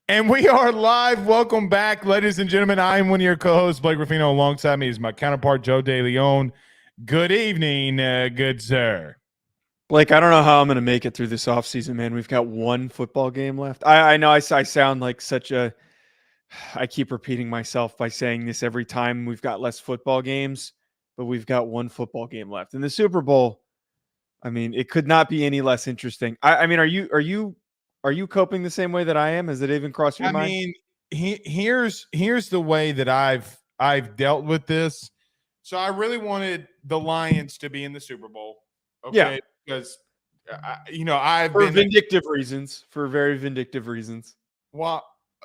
And we are live. Welcome back, ladies and gentlemen. I am one of your co-hosts, Blake Ruffino. Alongside me is my counterpart, Joe DeLeone. Good evening, good sir. Blake, I don't know how I'm going to make it through this offseason, man. We've got one football game left. I know I sound like such a – I keep repeating myself by saying this every time we've got less football games, but we've got one football game left. And the Super Bowl, I mean, it could not be any less interesting. I mean, are you coping the same way that I am? Has it even crossed your mind? I mean, here's the way that I've dealt with this. So I really wanted the Lions to be in the Super Bowl. Okay, Yeah. Because I've For been vindictive reasons. For very vindictive reasons. Why?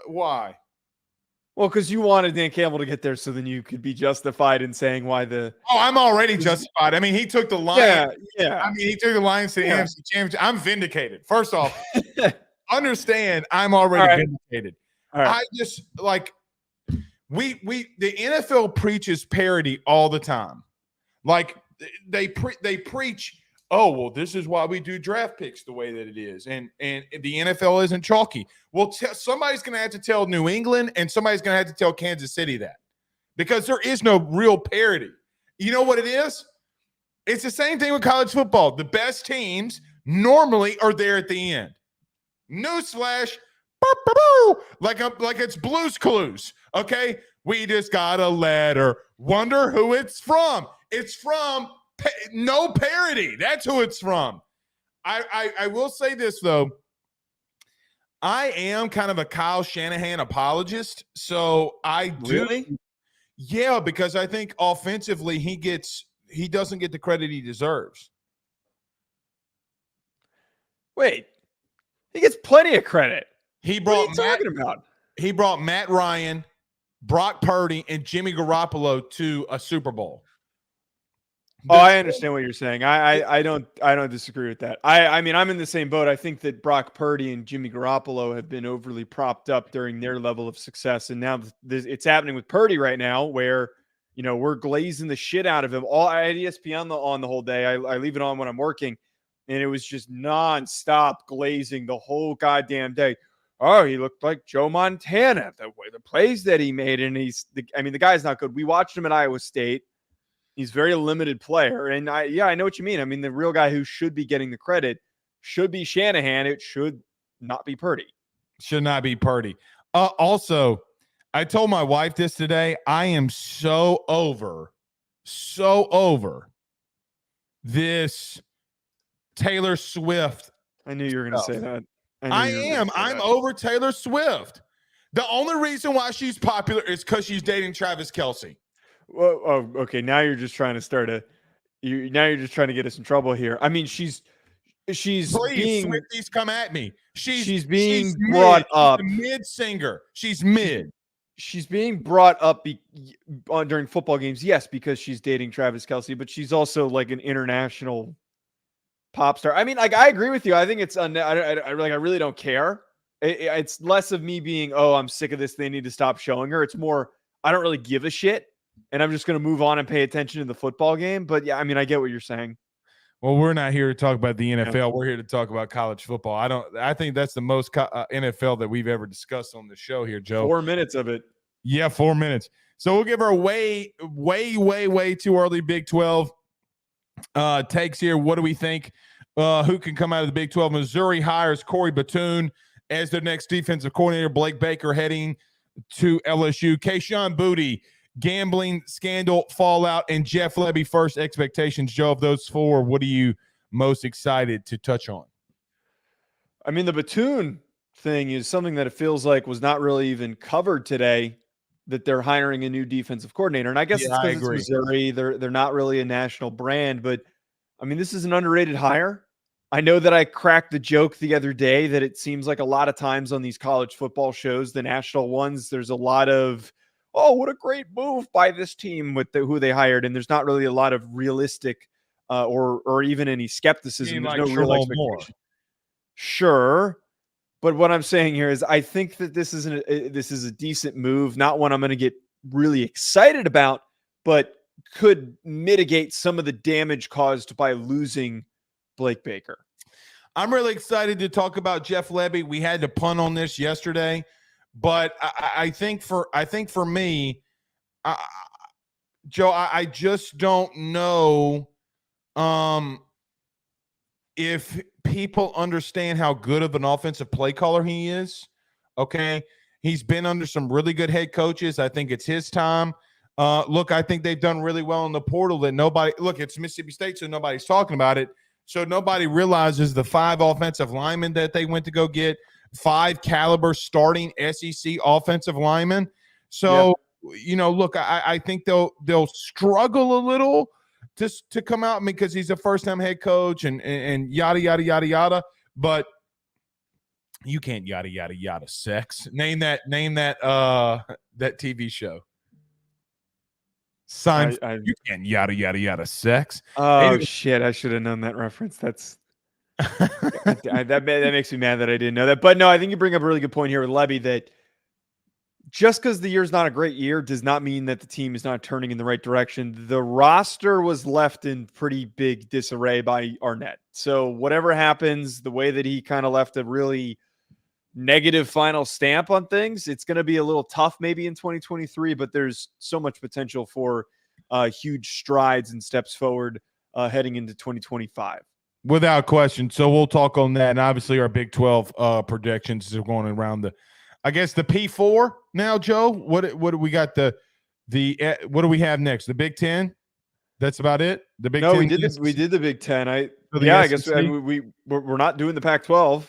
Well, because you wanted Dan Campbell to get there so then you could be justified in saying why the – Oh, I'm already justified. I mean, he took the Lions. Yeah. I mean, he took the Lions to the NFC Championship. I'm vindicated. First off, understand I'm already vindicated. All right. I just like the NFL preaches parity all the time. Like they preach, oh, well, this is why we do draft picks the way that it is. And the NFL isn't chalky. Well, somebody's going to have to tell New England and somebody's going to have to tell Kansas City that because there is no real parity. You know what it is? It's the same thing with college football. The best teams normally are there at the end. Newsflash, like it's Blue's Clues. Okay, we just got a letter. Wonder who it's from. It's from no parody. That's who it's from. I will say this though. I am kind of a Kyle Shanahan apologist, so I do. Really? Yeah, because I think offensively he doesn't get the credit he deserves. Wait, he gets plenty of credit. He What are you talking about? He brought Matt Ryan, Brock Purdy, and Jimmy Garoppolo to a Super Bowl. Oh, I understand what you're saying. I don't disagree with that. I mean, I'm in the same boat. I think that Brock Purdy and Jimmy Garoppolo have been overly propped up during their level of success, and now it's happening with Purdy right now, where we're glazing the shit out of him. I had ESPN on the whole day. I leave it on when I'm working, and it was just nonstop glazing the whole goddamn day. Oh, he looked like Joe Montana. The plays that he made, and the guy's not good. We watched him at Iowa State. He's a very limited player. And I know what you mean. I mean, the real guy who should be getting the credit should be Shanahan. It should not be Purdy. Should not be Purdy. Also, I told my wife this today. I am so over this Taylor Swift. I knew you were going to say that. I'm over Taylor Swift. The only reason why she's popular is because she's dating Travis Kelce. Well, okay. Now you're just trying to you're just trying to get us in trouble here. I mean, she's Please, Swifties, come at me. She's being brought up. She's a mid singer. She's mid. She's being brought up during football games, yes, because she's dating Travis Kelce, but she's also like an international pop star. I mean, like I agree with you. I think it's I really don't care. It's less of me being, oh, I'm sick of this. They need to stop showing her. It's more, I don't really give a shit. And I'm just going to move on and pay attention to the football game. But yeah, I mean, I get what you're saying. Well, we're not here to talk about the NFL. Yeah. We're here to talk about college football. I think that's the most NFL that we've ever discussed on the show here, Joe. 4 minutes of it. Yeah, 4 minutes. So we'll give our way too early Big 12 takes here. What do we think? Who can come out of the Big 12? Missouri hires Corey Batoon as their next defensive coordinator. Blake Baker heading to LSU. Kayshon Boutte, gambling scandal fallout, and Jeff Lebby first expectations. Joe, of those four, what are you most excited to touch on? I mean, the Batoon thing is something that it feels like was not really even covered today, that they're hiring a new defensive coordinator. And I guess it's because it's Missouri. They're not really a national brand, but I mean, this is an underrated hire. I know that I cracked the joke the other day that it seems like a lot of times on these college football shows, the national ones, there's a lot of, oh, what a great move by this team with who they hired. And there's not really a lot of realistic or even any skepticism. There's no real expectation. Sure. But what I'm saying here is I think that this is a decent move, not one I'm going to get really excited about, but could mitigate some of the damage caused by losing Blake Baker. I'm really excited to talk about Jeff Lebby. We had to punt on this yesterday But I think for me, Joe, I just don't know if people understand how good of an offensive play caller he is. Okay. He's been under some really good head coaches. I think it's his time. Look, I think they've done really well in the portal that it's Mississippi State, so nobody's talking about it. So nobody realizes the 5 offensive linemen that they went to go get, 5 caliber starting SEC offensive linemen. So, look, I think they'll struggle a little to come out because he's a first-time head coach and yada, yada, yada, yada. But you can't yada, yada, yada sex. Name that that TV show. You can't yada, yada, yada sex. Oh, shit. I should have known that reference. That's that makes me mad that I didn't know that. But no, I think you bring up a really good point here with Lebby that just because the year's not a great year does not mean that the team is not turning in the right direction. The roster was left in pretty big disarray by Arnett. So whatever happens, the way that he kind of left a really negative final stamp on things, it's going to be a little tough maybe in 2023, but there's so much potential for huge strides and steps forward heading into 2025. Without question. So we'll talk on that. And obviously our Big 12 projections are going around the P4 now, Joe. What do we got? What do we have next? The Big 10? That's about it? The Big 10? We did the Big 10. I guess we're not doing the Pac-12.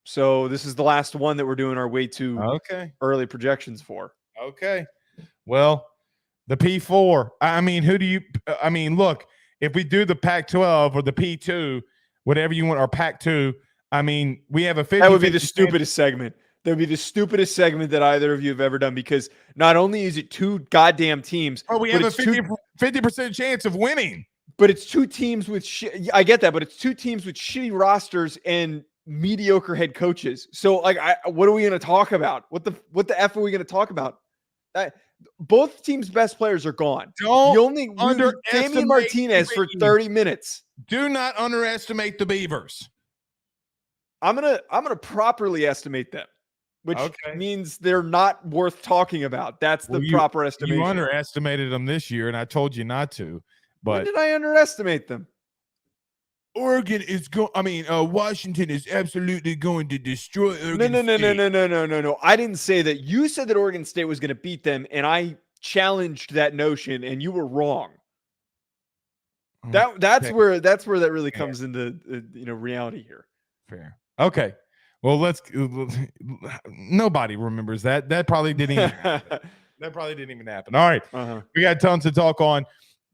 So this is the last one that we're doing our way too early projections for. Okay. Well, the P4. Look, if we do the Pac-12 or the P2, whatever you want, or Pac-2, we have a 50. That would be the stupidest segment. That would be the stupidest segment that either of you have ever done, because not only is it 2 goddamn teams. Oh, we have a 50% chance of winning. But it's 2 teams with I get that, but it's 2 teams with shitty rosters and mediocre head coaches. So what are we going to talk about? What the F are we going to talk about? Both teams' best players are gone. You only Damian Martinez for 30 minutes. Do not underestimate the Beavers. I'm gonna properly estimate them, which means they're not worth talking about. That's the proper estimation. You underestimated them this year, and I told you not to. But when did I underestimate them? Oregon is Washington is absolutely going to destroy Oregon. No. I didn't say that. You said that Oregon State was going to beat them, and I challenged that notion, and you were wrong. That's where that really comes into reality here. Fair. Okay. Well, nobody remembers that. That probably didn't even happen. That probably didn't even happen. All right. We got tons to talk on.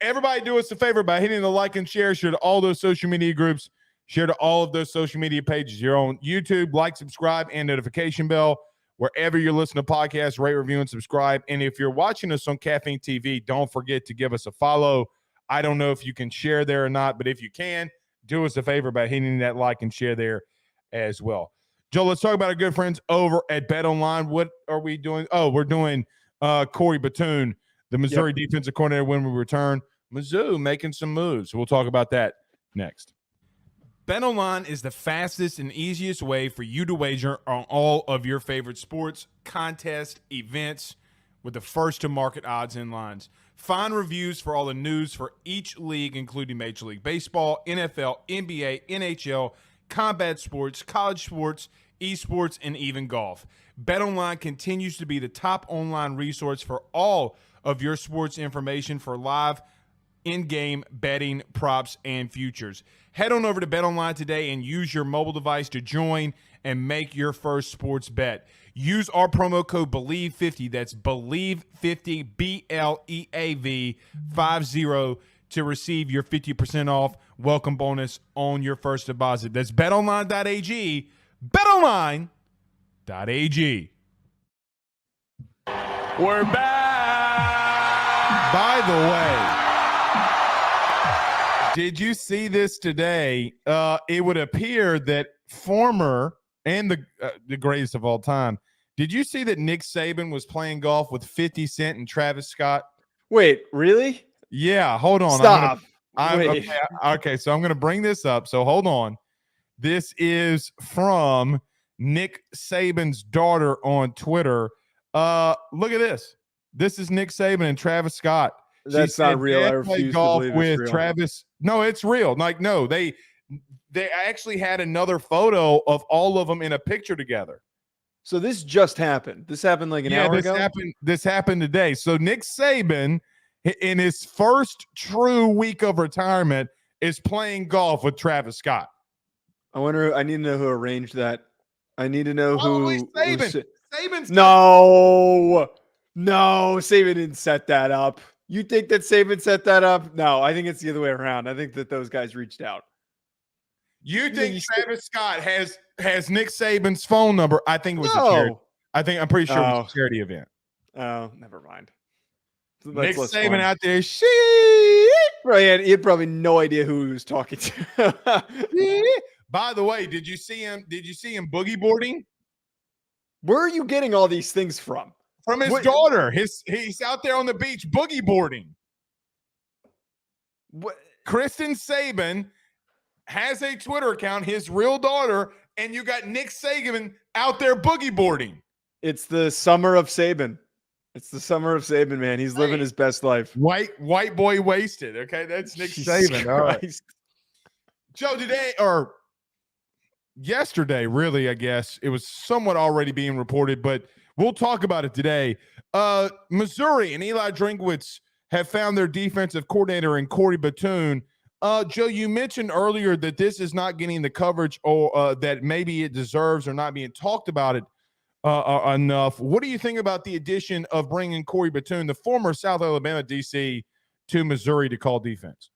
Everybody do us a favor by hitting the like and share to all those social media groups, share to all of those social media pages. You're on YouTube, like, subscribe, and notification bell. Wherever you're listening to podcasts, rate, review, and subscribe. And if you're watching us on Caffeine TV, don't forget to give us a follow. I don't know if you can share there or not, but if you can, do us a favor by hitting that like and share there as well. Joe, let's talk about our good friends over at BetOnline. What are we doing? Oh, we're doing Corey Batoon, the Missouri defensive coordinator, when we return. Mizzou making some moves. We'll talk about that next. BetOnline is the fastest and easiest way for you to wager on all of your favorite sports, contests, events with the first-to-market odds and lines. Find reviews for all the news for each league, including Major League Baseball, NFL, NBA, NHL, combat sports, college sports, esports, and even golf. BetOnline continues to be the top online resource for all of your sports information for live in-game betting, props, and futures. Head on over to BetOnline today and use your mobile device to join and make your first sports bet. Use our promo code BELIEVE50, that's BELIEVE50, BLEAV 50, to receive your 50% off welcome bonus on your first deposit. That's betonline.ag, betonline.ag. We're back! By the way, did you see this today? It would appear that former and the greatest of all time. Did you see that Nick Sabin was playing golf with 50 Cent and Travis Scott? Wait, really? Yeah, hold on. Stop. Okay, so I'm going to bring this up. So hold on. This is from Nick Saban's daughter on Twitter. Look at this. This is Nick Saban and Travis Scott. That's not real. I refuse to believe it's real. Travis. No, it's real. Like, no, they actually had another photo of all of them in a picture together. So this just happened. This happened like an hour ago? This happened today. So Nick Saban, in his first true week of retirement, is playing golf with Travis Scott. I wonder, I need to know who arranged that. I need to know who. Saban. No, Sabin didn't set that up. You think that Sabin set that up? No, I think it's the other way around. I think that those guys reached out. You think Travis Scott has Nick Saban's phone number? I think it was a charity. I'm pretty sure it was a charity event. Oh, never mind. Nick Saban out there, he had probably no idea who he was talking to. By the way, did you see him boogie boarding? Where are you getting all these things from? From his daughter. He's out there on the beach boogie boarding. What? Kristen Sabin has a Twitter account, his real daughter, and you got Nick Saban out there boogie boarding. It's the summer of Sabin. It's the summer of Sabin, man. He's living his best life. White boy wasted. Okay, that's Nick Saban. All right. Joe, today or yesterday, really, I guess it was somewhat already being reported, but we'll talk about it today. Missouri and Eli Drinkwitz have found their defensive coordinator in Corey Batoon. Joe, you mentioned earlier that this is not getting the coverage or that maybe it deserves or not being talked about it enough. What do you think about the addition of bringing Corey Batoon, the former South Alabama DC, to Missouri to call defense?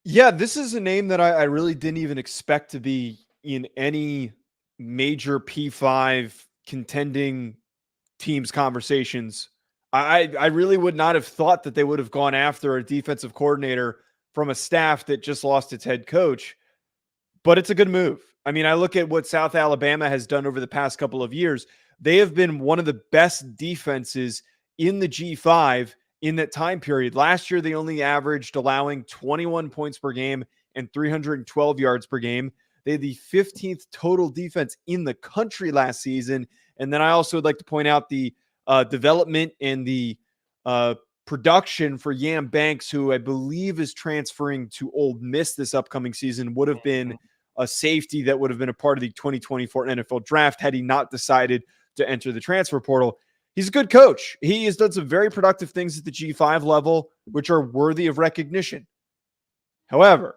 Yeah, this is a name that I really didn't even expect to be in any major P5 contending teams conversations. I really would not have thought that they would have gone after a defensive coordinator from a staff that just lost its head coach, but it's a good move. I mean, I look at what South Alabama has done over the past couple of years. They have been one of the best defenses in the G5 in that time period. Last year, they only averaged allowing 21 points per game and 312 yards per game. They had the 15th total defense in the country last season. And then I also would like to point out the development and the production for Yam Banks, who I believe is transferring to Ole Miss this upcoming season, would have been a safety that would have been a part of the 2024 NFL draft had he not decided to enter the transfer portal. He's a good coach. He has done some very productive things at the G5 level, which are worthy of recognition. However,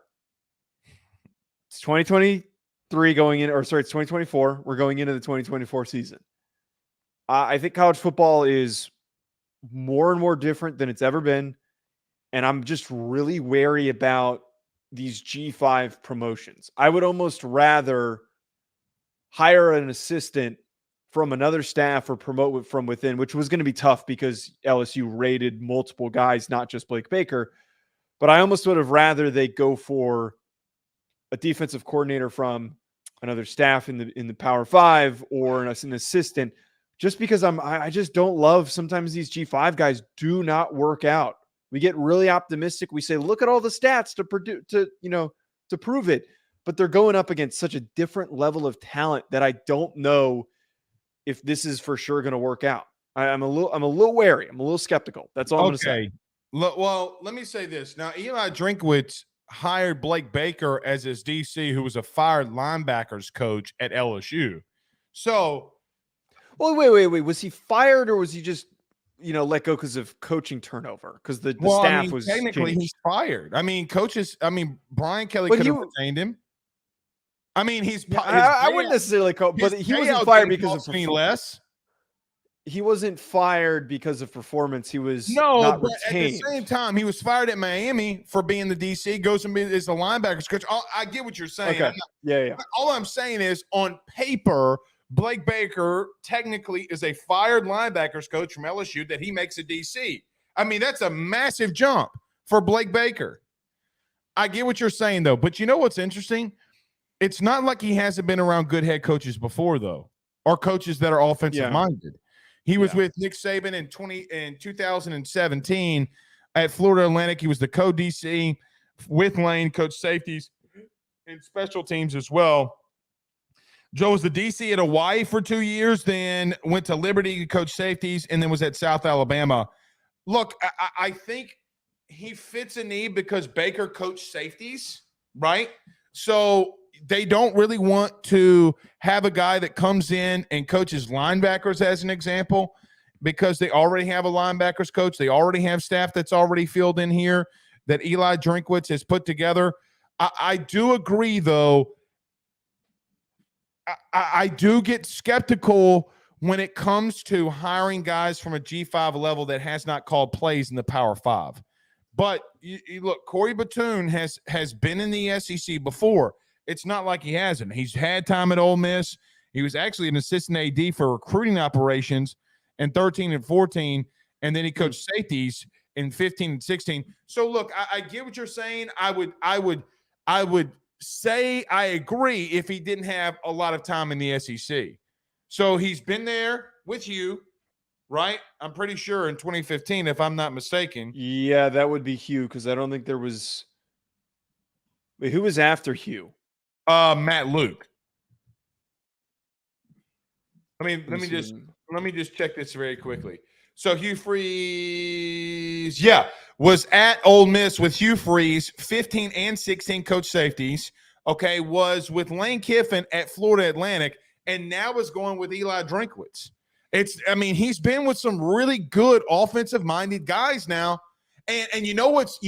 it's 2023 going in, or sorry, it's 2024. We're going into the 2024 season. I think college football is more and more different than it's ever been. And I'm just really wary about these G5 promotions. I would almost rather hire an assistant from another staff or promote from within, which was going to be tough because LSU rated multiple guys, not just Blake Baker. But I almost would have rather they go for a defensive coordinator from another staff in the Power 5 or an assistant, just because I just don't love sometimes these G5 guys do not work out. We get really optimistic. We say, look at all the stats to prove it, but they're going up against such a different level of talent that I don't know if this is for sure going to work out. I'm a little wary. I'm a little skeptical. That's all I'm going to say. Well, let me say this. Now, Eli Drinkwitz hired Blake Baker as his DC, who was a fired linebackers coach at LSU. So, well, wait. Was he fired or was he just, let go because of coaching turnover? Because the staff was technically changed. He's fired. I mean, Brian Kelly could have retained him. I mean, I wouldn't necessarily call, but he wasn't fired because of less. He wasn't fired because of performance. He was not retained. At the same time, he was fired at Miami for being the DC. Goes and is the linebackers coach. I get what you're saying. Okay. Yeah. All I'm saying is, on paper, Blake Baker technically is a fired linebackers coach from LSU that he makes a DC. I mean, that's a massive jump for Blake Baker. I get what you're saying, though. But you know what's interesting? It's not like he hasn't been around good head coaches before, though, or coaches that are offensive-minded. He was with Nick Sabin in 2017 at Florida Atlantic. He was the co-DC with Lane, coach safeties and special teams as well. Joe was the DC at Hawaii for 2 years, then went to Liberty to coach safeties, and then was at South Alabama. Look, I think he fits a need because Baker coached safeties, right? So they don't really want to have a guy that comes in and coaches linebackers, as an example, because they already have a linebackers coach. They already have staff that's already filled in here that Eli Drinkwitz has put together. I do agree, though. I do get skeptical when it comes to hiring guys from a G5 level that has not called plays in the Power 5. But you look, Corey Batoon has been in the SEC before. It's not like he hasn't. He's had time at Ole Miss. He was actually an assistant AD for recruiting operations in 13 and 14, and then he coached safeties in 15 and 16. So look, I get what you're saying. I would say I agree if he didn't have a lot of time in the SEC. So he's been there with you, right? I'm pretty sure in 2015, if I'm not mistaken. Yeah, that would be Hugh, because I don't think there was. Wait, who was after Hugh? Matt Luke. Let me just check this very quickly. So Hugh Freeze, was at Ole Miss with Hugh Freeze, 15 and 16 coach safeties. Okay, was with Lane Kiffin at Florida Atlantic, and now is going with Eli Drinkwitz. He's been with some really good offensive-minded guys now. And you know what's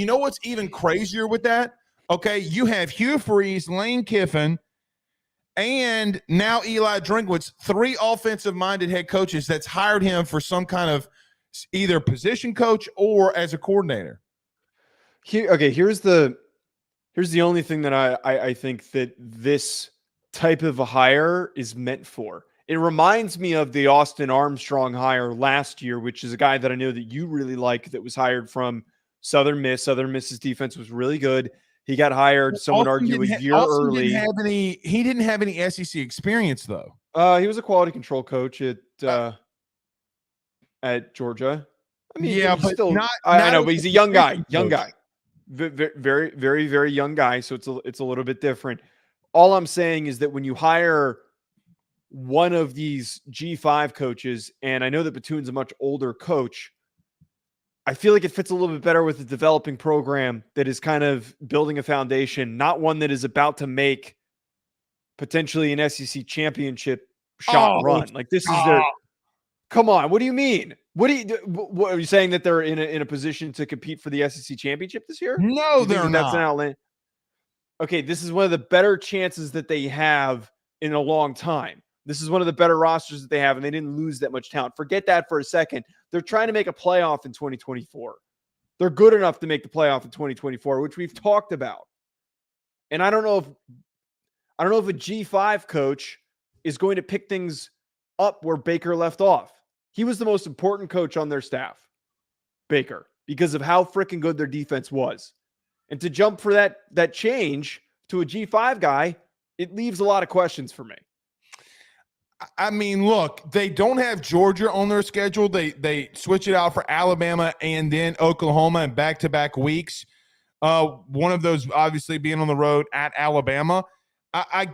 even crazier with that? Okay, you have Hugh Freeze, Lane Kiffin, and now Eli Drinkwitz, 3 offensive-minded head coaches that's hired him for some kind of either position coach or as a coordinator. Here's the only thing that I think that this type of a hire is meant for. It reminds me of the Austin Armstrong hire last year, which is a guy that I know that you really like, that was hired from Southern Miss. Southern Miss's defense was really good. He got hired, some would argue, a year early. He didn't have any SEC experience, though. He was a quality control coach at Georgia. I mean, yeah, but still, I know, but he's a young guy. Very, very, very young guy. So it's a little bit different. All I'm saying is that when you hire one of these G5 coaches, and I know that Batoon's a much older coach, I feel like it fits a little bit better with the developing program that is kind of building a foundation, not one that is about to make potentially an SEC championship shot run. Like, this is their. Come on, what do you mean? What are you saying, that they're in a position to compete for the SEC championship this year? No, they're not. That's an outland. Okay, this is one of the better chances that they have in a long time. This is one of the better rosters that they have, and they didn't lose that much talent. Forget that for a second. They're trying to make a playoff in 2024. They're good enough to make the playoff in 2024, which we've talked about. And I don't know if a G5 coach is going to pick things up where Baker left off. He was the most important coach on their staff, Baker, because of how freaking good their defense was. And to jump for that change to a G5 guy, it leaves a lot of questions for me. I mean, look, they don't have Georgia on their schedule. They switch it out for Alabama and then Oklahoma in back-to-back weeks. One of those obviously being on the road at Alabama. I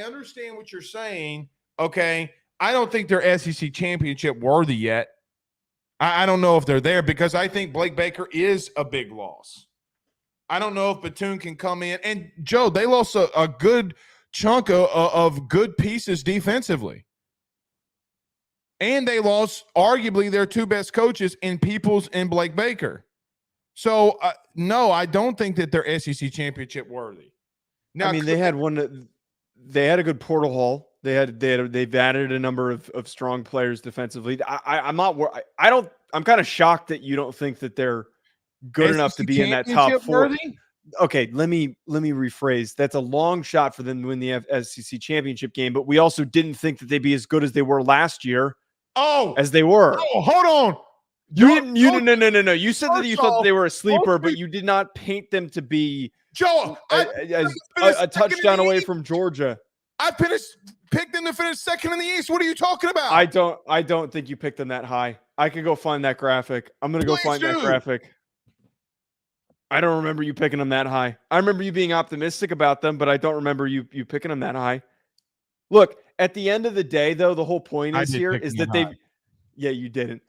understand what you're saying. Okay. I don't think they're SEC championship worthy yet. I don't know if they're there, because I think Blake Baker is a big loss. I don't know if Batoon can come in. And, Joe, they lost a good chunk of good pieces defensively. And they lost arguably their 2 best coaches in Peoples and Blake Baker. So, no, I don't think that they're SEC championship worthy. Now, I mean, they had a good portal haul. They've added a number of strong players defensively. I'm kind of shocked that you don't think that they're good enough to be in that top 4. Worthy? Okay, let me rephrase. That's a long shot for them to win the SEC championship game, but we also didn't think that they'd be as good as they were last year. As they were. Oh, hold on. No. You said that you thought that they were a sleeper, but you did not paint them to be Joe a touchdown away from Georgia. I picked them to finish second in the East. What are you talking about? I don't think you picked them that high. I can go find that graphic. I'm gonna go find that graphic. I don't remember you picking them that high. I remember you being optimistic about them, but I don't remember you picking them that high. Look, at the end of the day, though, the whole point is here pick is them that high. yeah, you didn't.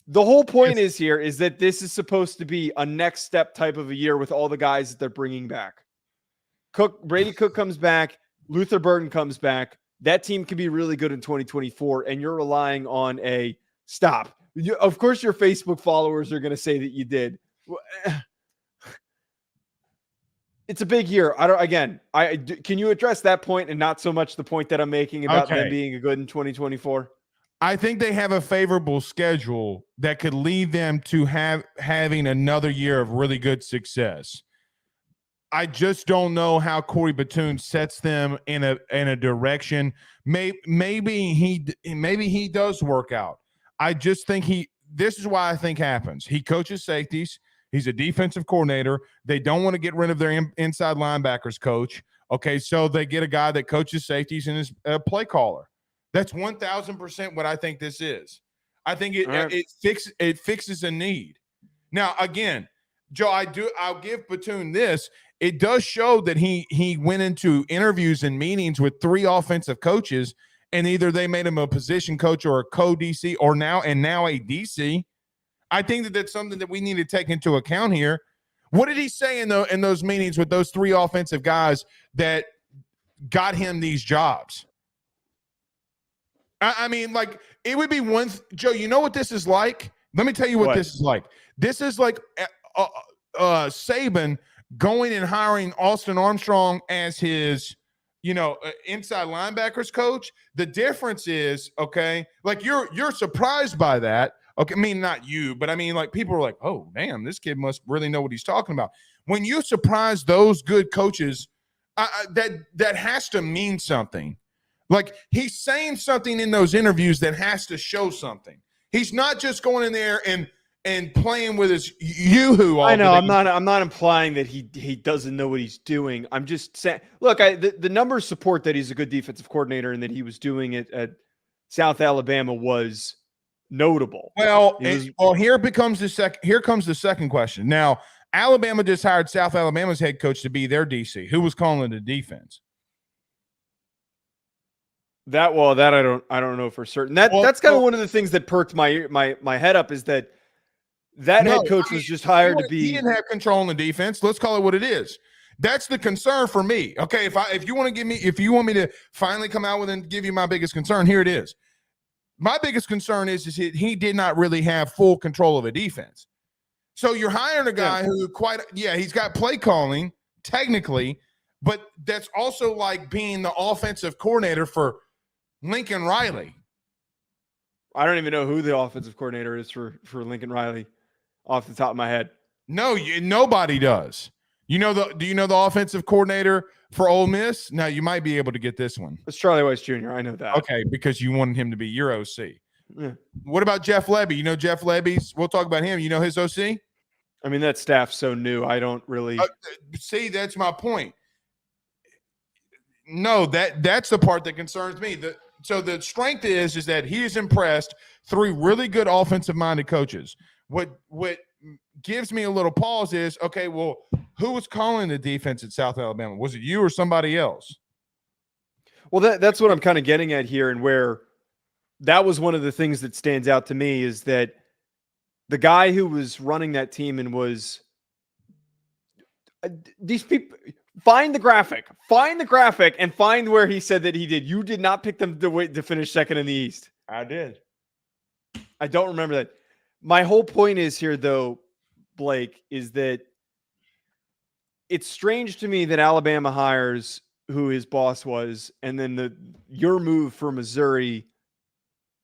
The whole point is here is that this is supposed to be a next step type of a year with all the guys that they're bringing back. Brady Cook comes back. Luther Burden comes back. That team can be really good in 2024, and you're relying on a stop. Of course, your Facebook followers are going to say that you did. It's a big year. Can you address that point and not so much the point that I'm making about them being good in 2024? I think they have a favorable schedule that could lead them to having another year of really good success. I just don't know how Corey Batoon sets them in a direction. Maybe he does work out. I just think this is why I think happens. He coaches safeties. He's a defensive coordinator. They don't want to get rid of their inside linebackers coach. Okay, so they get a guy that coaches safeties and is a play caller. That's 1,000% what I think this is. I think it fixes a need. Now, again, Joe, I'll give Batoon this. It does show that he went into interviews and meetings with 3 offensive coaches, and either they made him a position coach or a co-DC or now a DC. I think that that's something that we need to take into account here. What did he say in those meetings with those 3 offensive guys that got him these jobs? I mean, like, it would be one – Joe, you know what this is like? Let me tell you what this is like. This is like Sabin going and hiring Austin Armstrong as his, inside linebackers coach. The difference is, okay, like you're surprised by that. Okay, I mean, not you, but I mean, like, people are like, oh, damn, this kid must really know what he's talking about. When you surprise those good coaches, that has to mean something. Like, he's saying something in those interviews that has to show something. He's not just going in there and playing with his yoo-hoo. I know. I'm not implying that he doesn't know what he's doing. I'm just saying, look, the numbers support that he's a good defensive coordinator and that he was doing it at South Alabama was notable. Well, here comes the second question. Now, Alabama just hired South Alabama's head coach to be their DC. Who was calling the defense? I don't know for certain. That's kind of one of the things that perked my head up is that head coach was just hired to be. He didn't have control in the defense. Let's call it what it is. That's the concern for me. Okay, if you want me to finally come out with and give you my biggest concern, here it is. My biggest concern is he did not really have full control of a defense. So you're hiring a guy who he's got play calling technically, but that's also like being the offensive coordinator for Lincoln Riley. I don't even know who the offensive coordinator is for Lincoln Riley off the top of my head. No, nobody does. Do you know the offensive coordinator for Ole Miss? Now, you might be able to get this one. It's Charlie Weiss Jr. I know that. Okay, because you wanted him to be your OC. Yeah. What about Jeff Lebby? You know Jeff Lebby's? We'll talk about him. You know his OC? I mean, that staff's so new. I don't really see. That's my point. No, that's the part that concerns me. So the strength is that he is impressed 3 really good offensive-minded coaches. What gives me a little pause is, okay, well, who was calling the defense at South Alabama? Was it you or somebody else? Well, that's what I'm kind of getting at here, and where that was one of the things that stands out to me is that the guy who was running that team and was these people find the graphic and find where he said that he did. You did not pick them to finish second in the East. I did. I don't remember that. My whole point is here, though, Blake, is that it's strange to me that Alabama hires who his boss was, and then your move for Missouri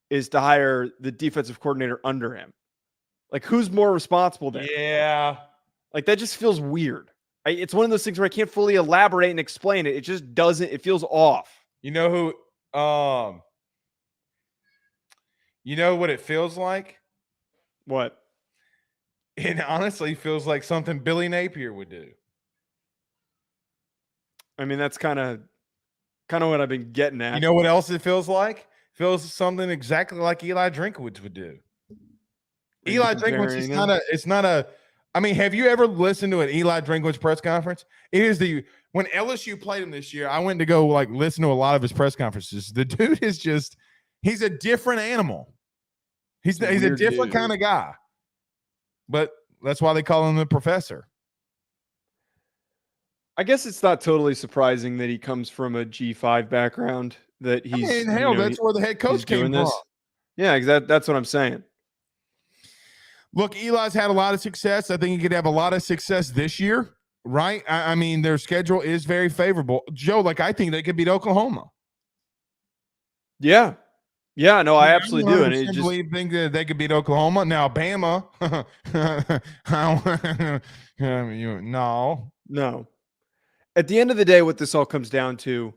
is to hire the defensive coordinator under him. Like, who's more responsible there? Yeah. Like, that just feels weird. It's one of those things where I can't fully elaborate and explain it. It just doesn't. It feels off. You know who? You know what it feels like? What? It honestly feels like something Billy Napier would do. I mean, that's kind of what I've been getting at. You know what else it feels like? It feels something exactly like Eli Drinkwitz would do. Eli Drinkwitz is not a. I mean, have you ever listened to an Eli Drinkwitz press conference? It is the when LSU played him this year, I went to go like listen to a lot of his press conferences. The dude is just, he's a different animal. He's a different kind of guy. But that's why they call him the professor. I guess it's not totally surprising that he comes from a G5 background, that he's that's where the head coach came from. Yeah, exactly. That's what I'm saying. Look, Eli's had a lot of success. I think he could have a lot of success this year, right? I mean, their schedule is very favorable. Joe, like, I think they could beat Oklahoma. Yeah. Yeah, no, I absolutely do. And it just think that they could beat Oklahoma. Now, Bama, no. At the end of the day, what this all comes down to,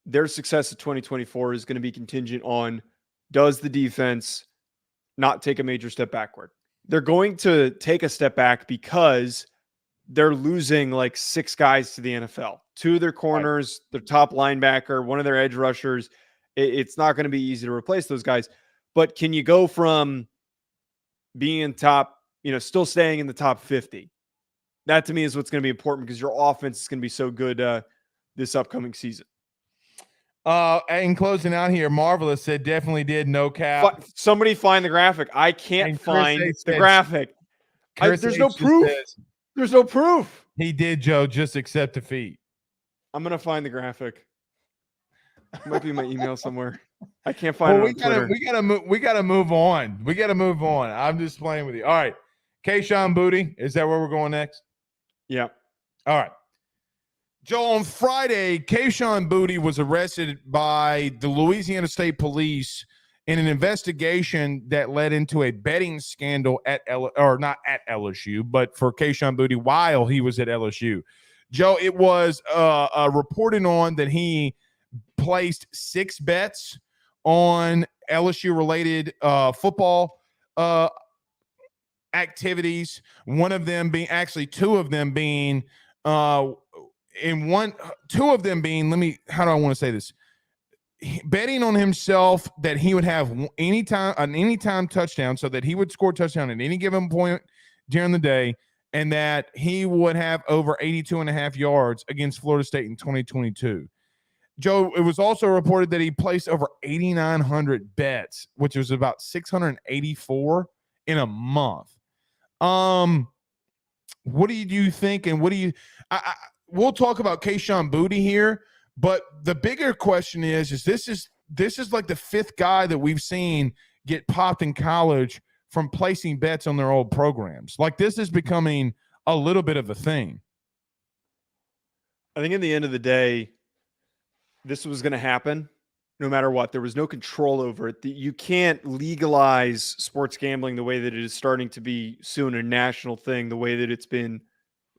their success of 2024 is going to be contingent on, does the defense not take a major step backward? They're going to take a step back because they're losing like 6 guys to the NFL. 2 of their corners, their top linebacker, one of their edge rushers. It's not going to be easy to replace those guys. But can you go from being top, still staying in the top 50? That to me is what's going to be important, because your offense is going to be so good this upcoming season. In closing out here, Marvelous said definitely did, no cap. Somebody find the graphic. I can't find the graphic. There's no proof. There's no proof. He did, Joe. Just accept defeat. I'm going to find the graphic. It might be in my email somewhere. I can't find it on Twitter. We gotta move on. We gotta move on. I'm just playing with you. All right. Kayshon Boutte, is that where we're going next? Yeah. All right. Joe, on Friday, Kayshon Boutte was arrested by the Louisiana State Police in an investigation that led into a betting scandal not at LSU, but for Kayshon Boutte while he was at LSU. Joe, it was reported on that he placed 6 bets on LSU-related football activities. One of them being, actually 2 of them being, how do I want to say this? Betting on himself that he would have an anytime touchdown, so that he would score a touchdown at any given point during the day, and that he would have over 82.5 yards against Florida State in 2022. Joe, it was also reported that he placed over 8,900 bets, which was about 684 in a month. What do you think? And what do you? We'll talk about Kayshon Boutte here, but the bigger question is this is like the 5th guy that we've seen get popped in college from placing bets on their old programs. Like, this is becoming a little bit of a thing. I think in the end of the day, this was going to happen no matter what. There was no control over it. You can't legalize sports gambling the way that it is starting to be soon a national thing, the way that it's been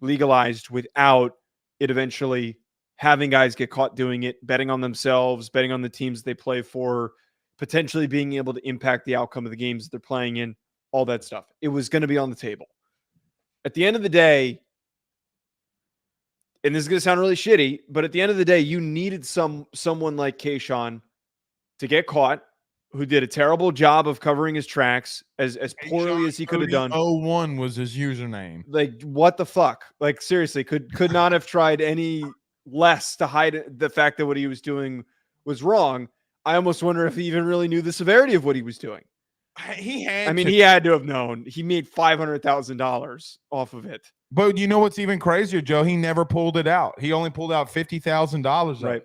legalized, without it eventually having guys get caught doing it, betting on themselves, betting on the teams they play for, potentially being able to impact the outcome of the games that they're playing in, all that stuff. It was going to be on the table. At the end of the day, and this is going to sound really shitty, but at the end of the day, you needed someone like Kayshon to get caught, who did a terrible job of covering his tracks as poorly as he could have done. 01 was his username. Like, what the fuck? Like, seriously, could not have tried any less to hide the fact that what he was doing was wrong. I almost wonder if he even really knew the severity of what he was doing. He had to have known. He made $500,000 off of it. But you know what's even crazier, Joe? He never pulled it out. He only pulled out $50,000. Right.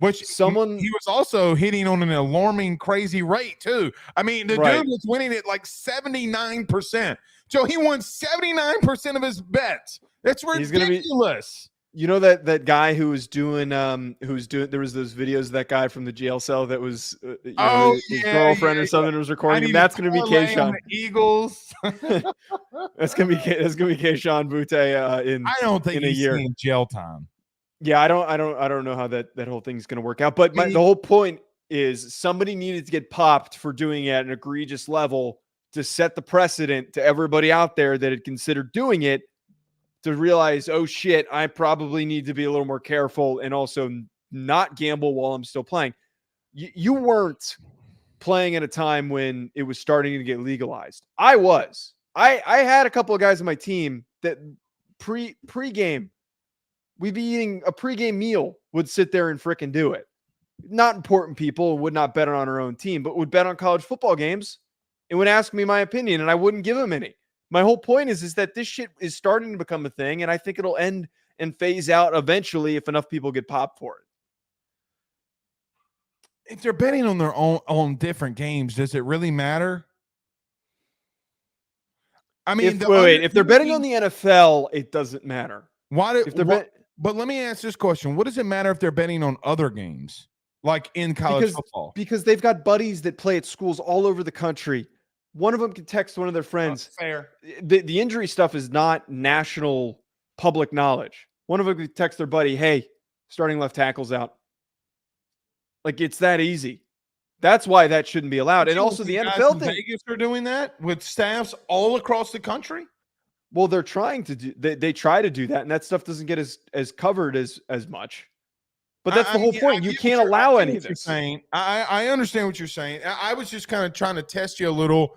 Which he was also hitting on an alarming, crazy rate too. I mean, the dude was winning at like 79%. Joe, he won 79% of his bets. That's ridiculous. You know that guy who was doing there was those videos of that guy from the jail cell that was his girlfriend or something was recording him. That's going to be Kayshon. Eagles. That's gonna be Kayshon Boutte in I don't think in a year. Seeing jail time. Yeah, I don't know how that whole thing's going to work out. But the whole point is somebody needed to get popped for doing it at an egregious level to set the precedent to everybody out there that had considered doing it, to realize, oh shit, I probably need to be a little more careful and also not gamble while I'm still playing. You weren't playing at a time when it was starting to get legalized. I was. I had a couple of guys on my team that pre-game we'd be eating a pregame meal, would sit there and frickin' do it. Not important people, would not bet on our own team, but would bet on college football games and would ask me my opinion, and I wouldn't give them any. My whole point is that this shit is starting to become a thing, and I think it'll end and phase out eventually if enough people get popped for it. If they're betting on their own on different games, does it really matter? I mean, if they're betting on the NFL, it doesn't matter. But let me ask this question: what does it matter if they're betting on other games, like in college football? Because they've got buddies that play at schools all over the country. One of them can text one of their friends. Fair. The injury stuff is not national public knowledge. One of them can text their buddy, "Hey, starting left tackle's out." Like, it's that easy. That's why that shouldn't be allowed. And also the NFL thing. Vegas are doing that with staffs all across the country. Well, they're trying to do. They try to do that, and that stuff doesn't get as covered as much. But that's the whole point. You can't allow any of this. I understand what you're saying. I was just kind of trying to test you a little.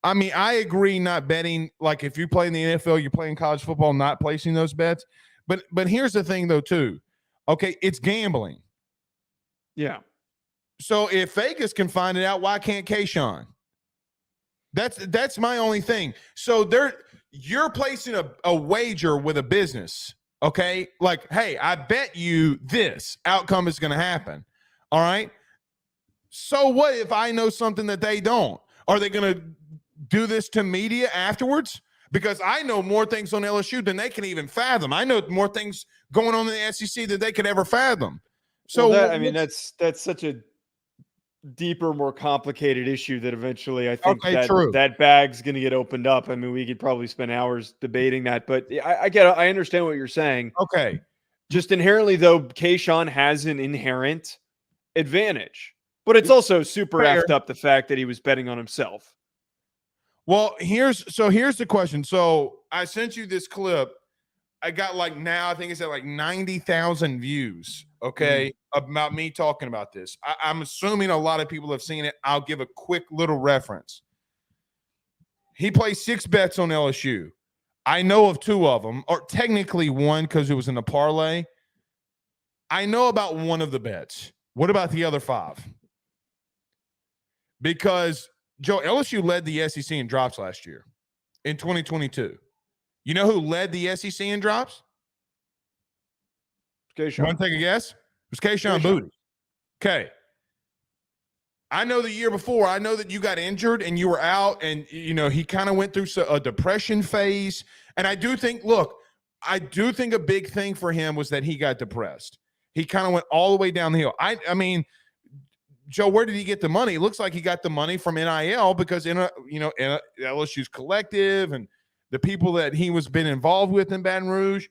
I mean, I agree not betting. Like, if you play in the NFL, you're playing college football, not placing those bets. But here's the thing, though, too. Okay, it's gambling. Yeah. So if Vegas can find it out, why can't Kayshon? That's my only thing. So you're placing a wager with a business, okay? Like, hey, I bet you this outcome is going to happen. All right. So what if I know something that they don't? Are they going to do this to media afterwards? Because I know more things on LSU than they can even fathom. I know more things going on in the SEC than they could ever fathom. So that's such a deeper, more complicated issue that eventually I think that bag's going to get opened up. I mean, we could probably spend hours debating that, but I get it. I understand what you're saying. Okay. Just inherently, though, Kayshon has an inherent advantage, but it's also super effed up the fact that he was betting on himself. Well, here's the question. So I sent you this clip. I got now I think it's at 90,000 views, okay, about me talking about this. I'm assuming a lot of people have seen it. I'll give a quick little reference. He placed 6 bets on LSU. I know of 2 of them, or technically 1 because it was in a parlay. I know about 1 of the bets. What about the other 5? Because, Joe, LSU led the SEC in drops last year in 2022. You know who led the SEC in drops? Kayshon. Want to take a guess? It was Kayshon Boutte. Okay. I know the year before, I know that you got injured and you were out, and, he kind of went through a depression phase. And I do think a big thing for him was that he got depressed. He kind of went all the way down the hill. I mean, Joe, where did he get the money? It looks like he got the money from NIL because, LSU's collective and the people that he was been involved with in Baton Rouge.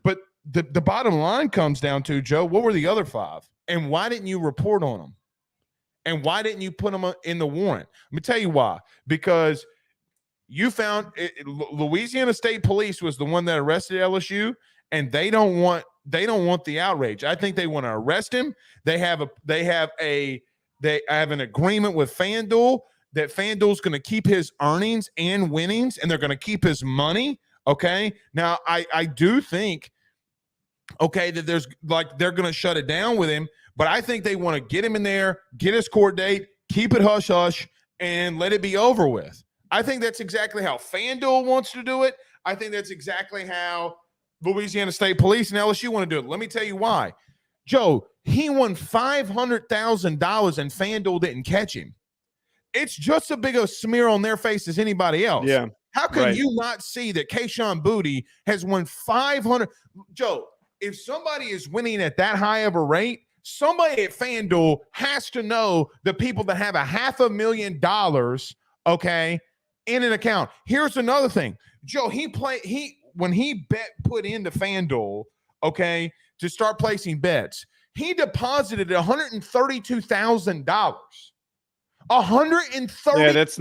But the bottom line comes down to, Joe, what were the other 5? And why didn't you report on them? And why didn't you put them in the warrant? Let me tell you why. Because you found Louisiana State Police was the one that arrested LSU, and they don't want the outrage. I think they want to arrest him. They have an agreement with FanDuel that FanDuel's going to keep his earnings and winnings, and they're going to keep his money. Okay. Now I do think, that there's they're going to shut it down with him, but I think they want to get him in there, get his court date, keep it hush hush, and let it be over with. I think that's exactly how FanDuel wants to do it. I think that's exactly how Louisiana State Police and LSU want to do it. Let me tell you why. Joe, he won $500,000 and FanDuel didn't catch him. It's just as big a smear on their face as anybody else. Yeah. How can you not see that Kayshon Boutte has won 500? Joe, if somebody is winning at that high of a rate, somebody at FanDuel has to know the people that have $500,000, okay, in an account. Here's another thing. Joe, when he put into FanDuel, okay, to start placing bets, he deposited $132,000. $132,000. Yeah, that's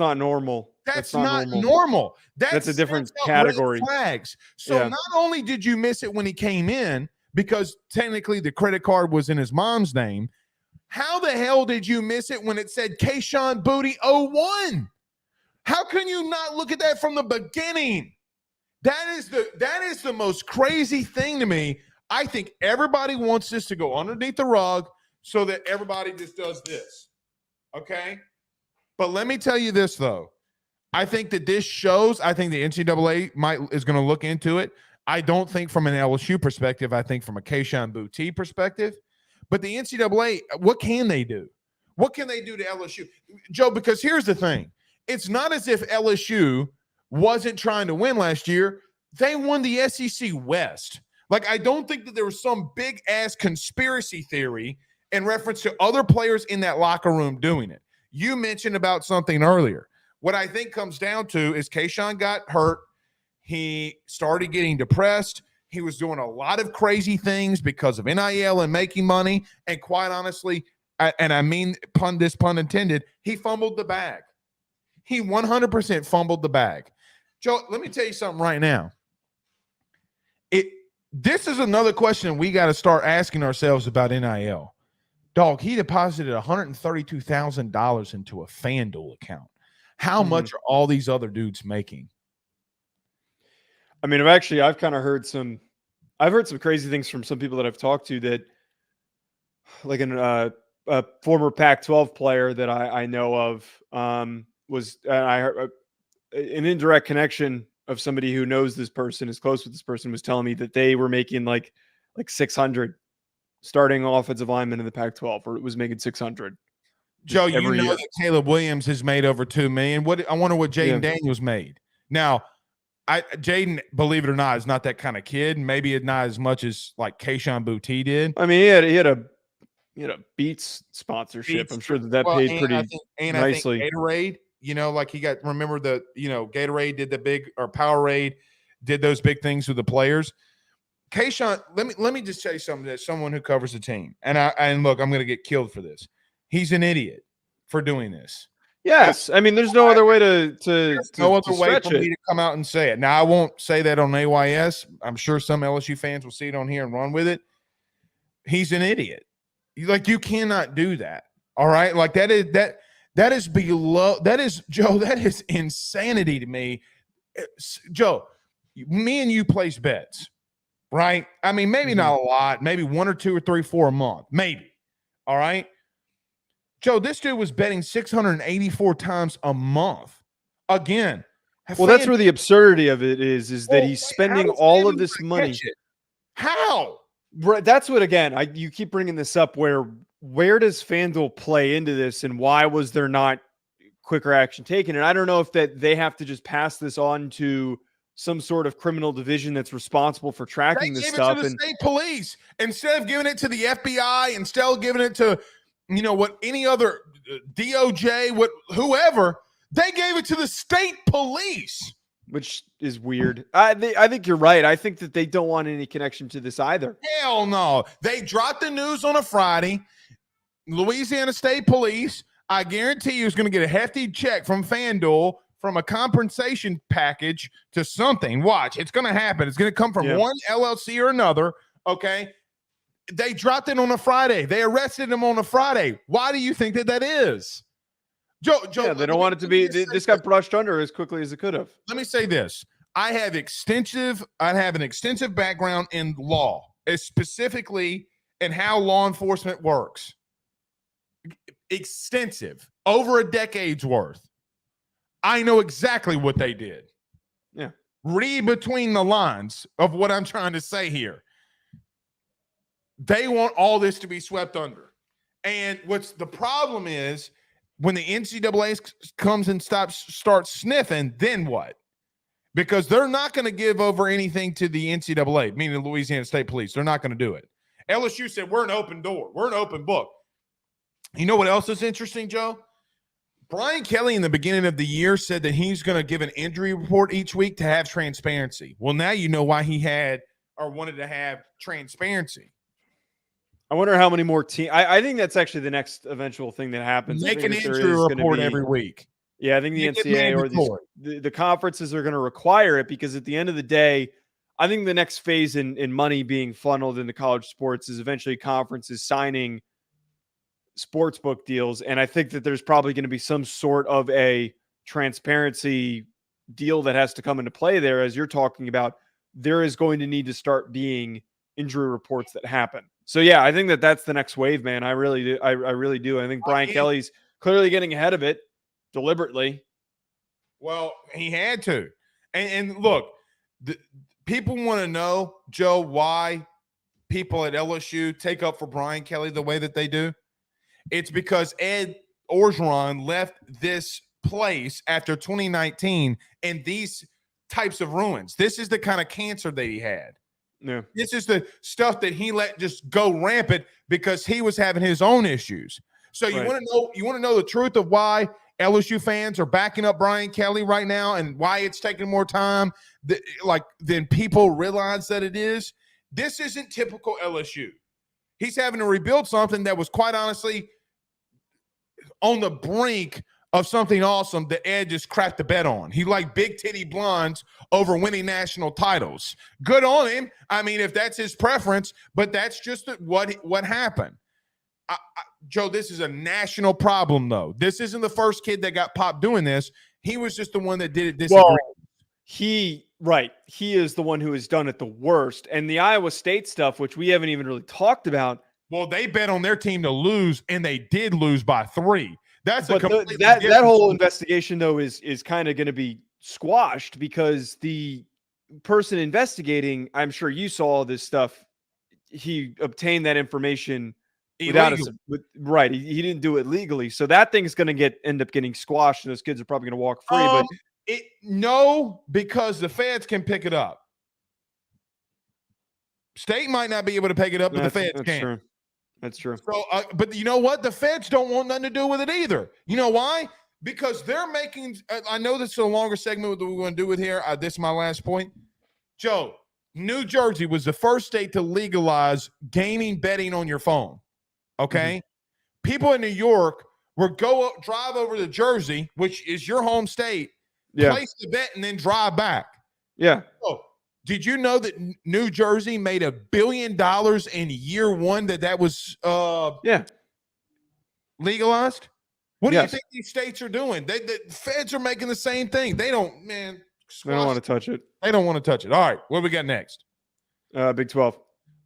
not normal. That's not normal. That's a different category. Flags. So not only did you miss it when he came in, because technically the credit card was in his mom's name, how the hell did you miss it when it said Kayshon Boutte 01? How can you not look at that from the beginning? That is the most crazy thing to me. I think everybody wants this to go underneath the rug so that everybody just does this. Okay? But let me tell you this, though. I think that this shows, I think the NCAA is going to look into it. I don't think from an LSU perspective. I think from a Kayshon Boutte perspective. But the NCAA, what can they do? What can they do to LSU? Joe, because here's the thing. It's not as if LSU wasn't trying to win last year. They won the SEC West. Like, I don't think that there was some big-ass conspiracy theory in reference to other players in that locker room doing it. You mentioned about something earlier. What I think comes down to is Kayshon got hurt. He started getting depressed. He was doing a lot of crazy things because of NIL and making money. And quite honestly, and I mean pun intended, he fumbled the bag. He 100% fumbled the bag. Joe, let me tell you something right now. This is another question we got to start asking ourselves about NIL. Dog, he deposited $132,000 into a FanDuel account. How much are all these other dudes making? I mean, I've kind of heard some crazy things from some people that I've talked to that, like a former Pac-12 player that I know of was I heard an indirect connection of somebody who knows this person, is close with this person, was telling me that they were making like 600 starting offensive lineman in the Pac-12, or it was making 600. Joe, you know that Caleb Williams has made over $2 million. I wonder what Jaden Daniels made. Now, Jaden, believe it or not, is not that kind of kid. Maybe it's not as much as like Kayshon Boutte did. I mean, he had a Beats sponsorship. I'm sure that paid pretty nicely. I think Gatorade, like he got. Remember Gatorade did the big, or Powerade did those big things with the players. Kayshon, let me just tell you something. That someone who covers the team, and look, I'm going to get killed for this. He's an idiot for doing this. Yes, I mean, there's no other way to no other way for me to come out and say it. Now, I won't say that on AYS. I'm sure some LSU fans will see it on here and run with it. He's an idiot. You cannot do that. All right, like that is below. That is, Joe. That is insanity to me. Joe, me and you place bets, right? I mean, maybe not a lot. Maybe 1 or 2 or 3, 4 a month. Maybe. All right. Joe, this dude was betting 684 times a month. Again. Well, that's where the absurdity of it is that he's spending all of this money. How? That's what, again, you keep bringing this up, where does FanDuel play into this, and why was there not quicker action taken? And I don't know if that they have to just pass this on to some sort of criminal division that's responsible for tracking this stuff. It to the state police instead of giving it to the FBI, instead of giving it to what any other DOJ, whoever, they gave it to the state police, which is weird. I think you're right. I think that they don't want any connection to this either. Hell no. They dropped the news on a Friday. Louisiana State Police, I guarantee you, is going to get a hefty check from FanDuel from a compensation package to something. Watch, it's going to happen. It's going to come from one LLC or another. Okay. They dropped it on a Friday. They arrested him on a Friday. Why do you think that is? Joe, they don't want it to be. This got brushed under as quickly as it could have. Let me say this: I have an extensive background in law, specifically in how law enforcement works. Extensive, over a decade's worth. I know exactly what they did. Yeah, read between the lines of what I'm trying to say here. They want all this to be swept under. And what's the problem is when the NCAA comes and starts sniffing, then what? Because they're not going to give over anything to the NCAA, meaning the Louisiana State Police. They're not going to do it. LSU said, we're an open door. We're an open book. You know what else is interesting, Joe? Brian Kelly in the beginning of the year said that he's going to give an injury report each week to have transparency. Well, now you know why he wanted to have transparency. I wonder how many more teams. I think that's actually the next eventual thing that happens. Make an injury report every week. Yeah, I think the NCAA or the conferences are going to require it, because at the end of the day, I think the next phase in money being funneled into college sports is eventually conferences signing sportsbook deals. And I think that there's probably going to be some sort of a transparency deal that has to come into play there, as you're talking about, there is going to need to start being injury reports that happen. So yeah, I think that's the next wave, man. I really do. I really do. I think Brian Kelly's clearly getting ahead of it deliberately. Well, he had to. And look, people want to know, Joe, why people at LSU take up for Brian Kelly the way that they do. It's because Ed Orgeron left this place after 2019 in these types of ruins. This is the kind of cancer that he had. Yeah. This is the stuff that he let just go rampant because he was having his own issues. So you want to know the truth of why LSU fans are backing up Brian Kelly right now and why it's taking more time than people realize that it is. This isn't typical LSU. He's having to rebuild something that was quite honestly on the brink of something awesome that Ed just cracked the bet on. He liked big titty blondes over winning national titles. Good on him. I mean, if that's his preference, but that's just what happened. Joe, this is a national problem, though. This isn't the first kid that got popped doing this. He was just the one that did it. Well, he is the one who has done it the worst. And the Iowa State stuff, which we haven't even really talked about. Well, they bet on their team to lose, and they did lose by 3. That's that whole investigation, though, is kind of going to be squashed because the person investigating, I'm sure you saw all this stuff, he obtained that information without he didn't do it legally. So that thing's going to end up getting squashed, and those kids are probably going to walk free. No, because the feds can pick it up. State might not be able to pick it up, but the feds can. True. That's true. So, but you know what? The feds don't want nothing to do with it either. You know why? Because they're making – I know this is a longer segment that we're going to do with here. This is my last point. Joe, New Jersey was the first state to legalize gaming betting on your phone, okay? Mm-hmm. People in New York would drive over to Jersey, which is your home state, place the bet, and then drive back. Yeah. Oh. Did you know that New Jersey made $1 billion in year one that was legalized? What do you think these states are doing? The feds are making the same thing. They don't want to touch it. They don't want to touch it. All right, what do we got next? Big 12.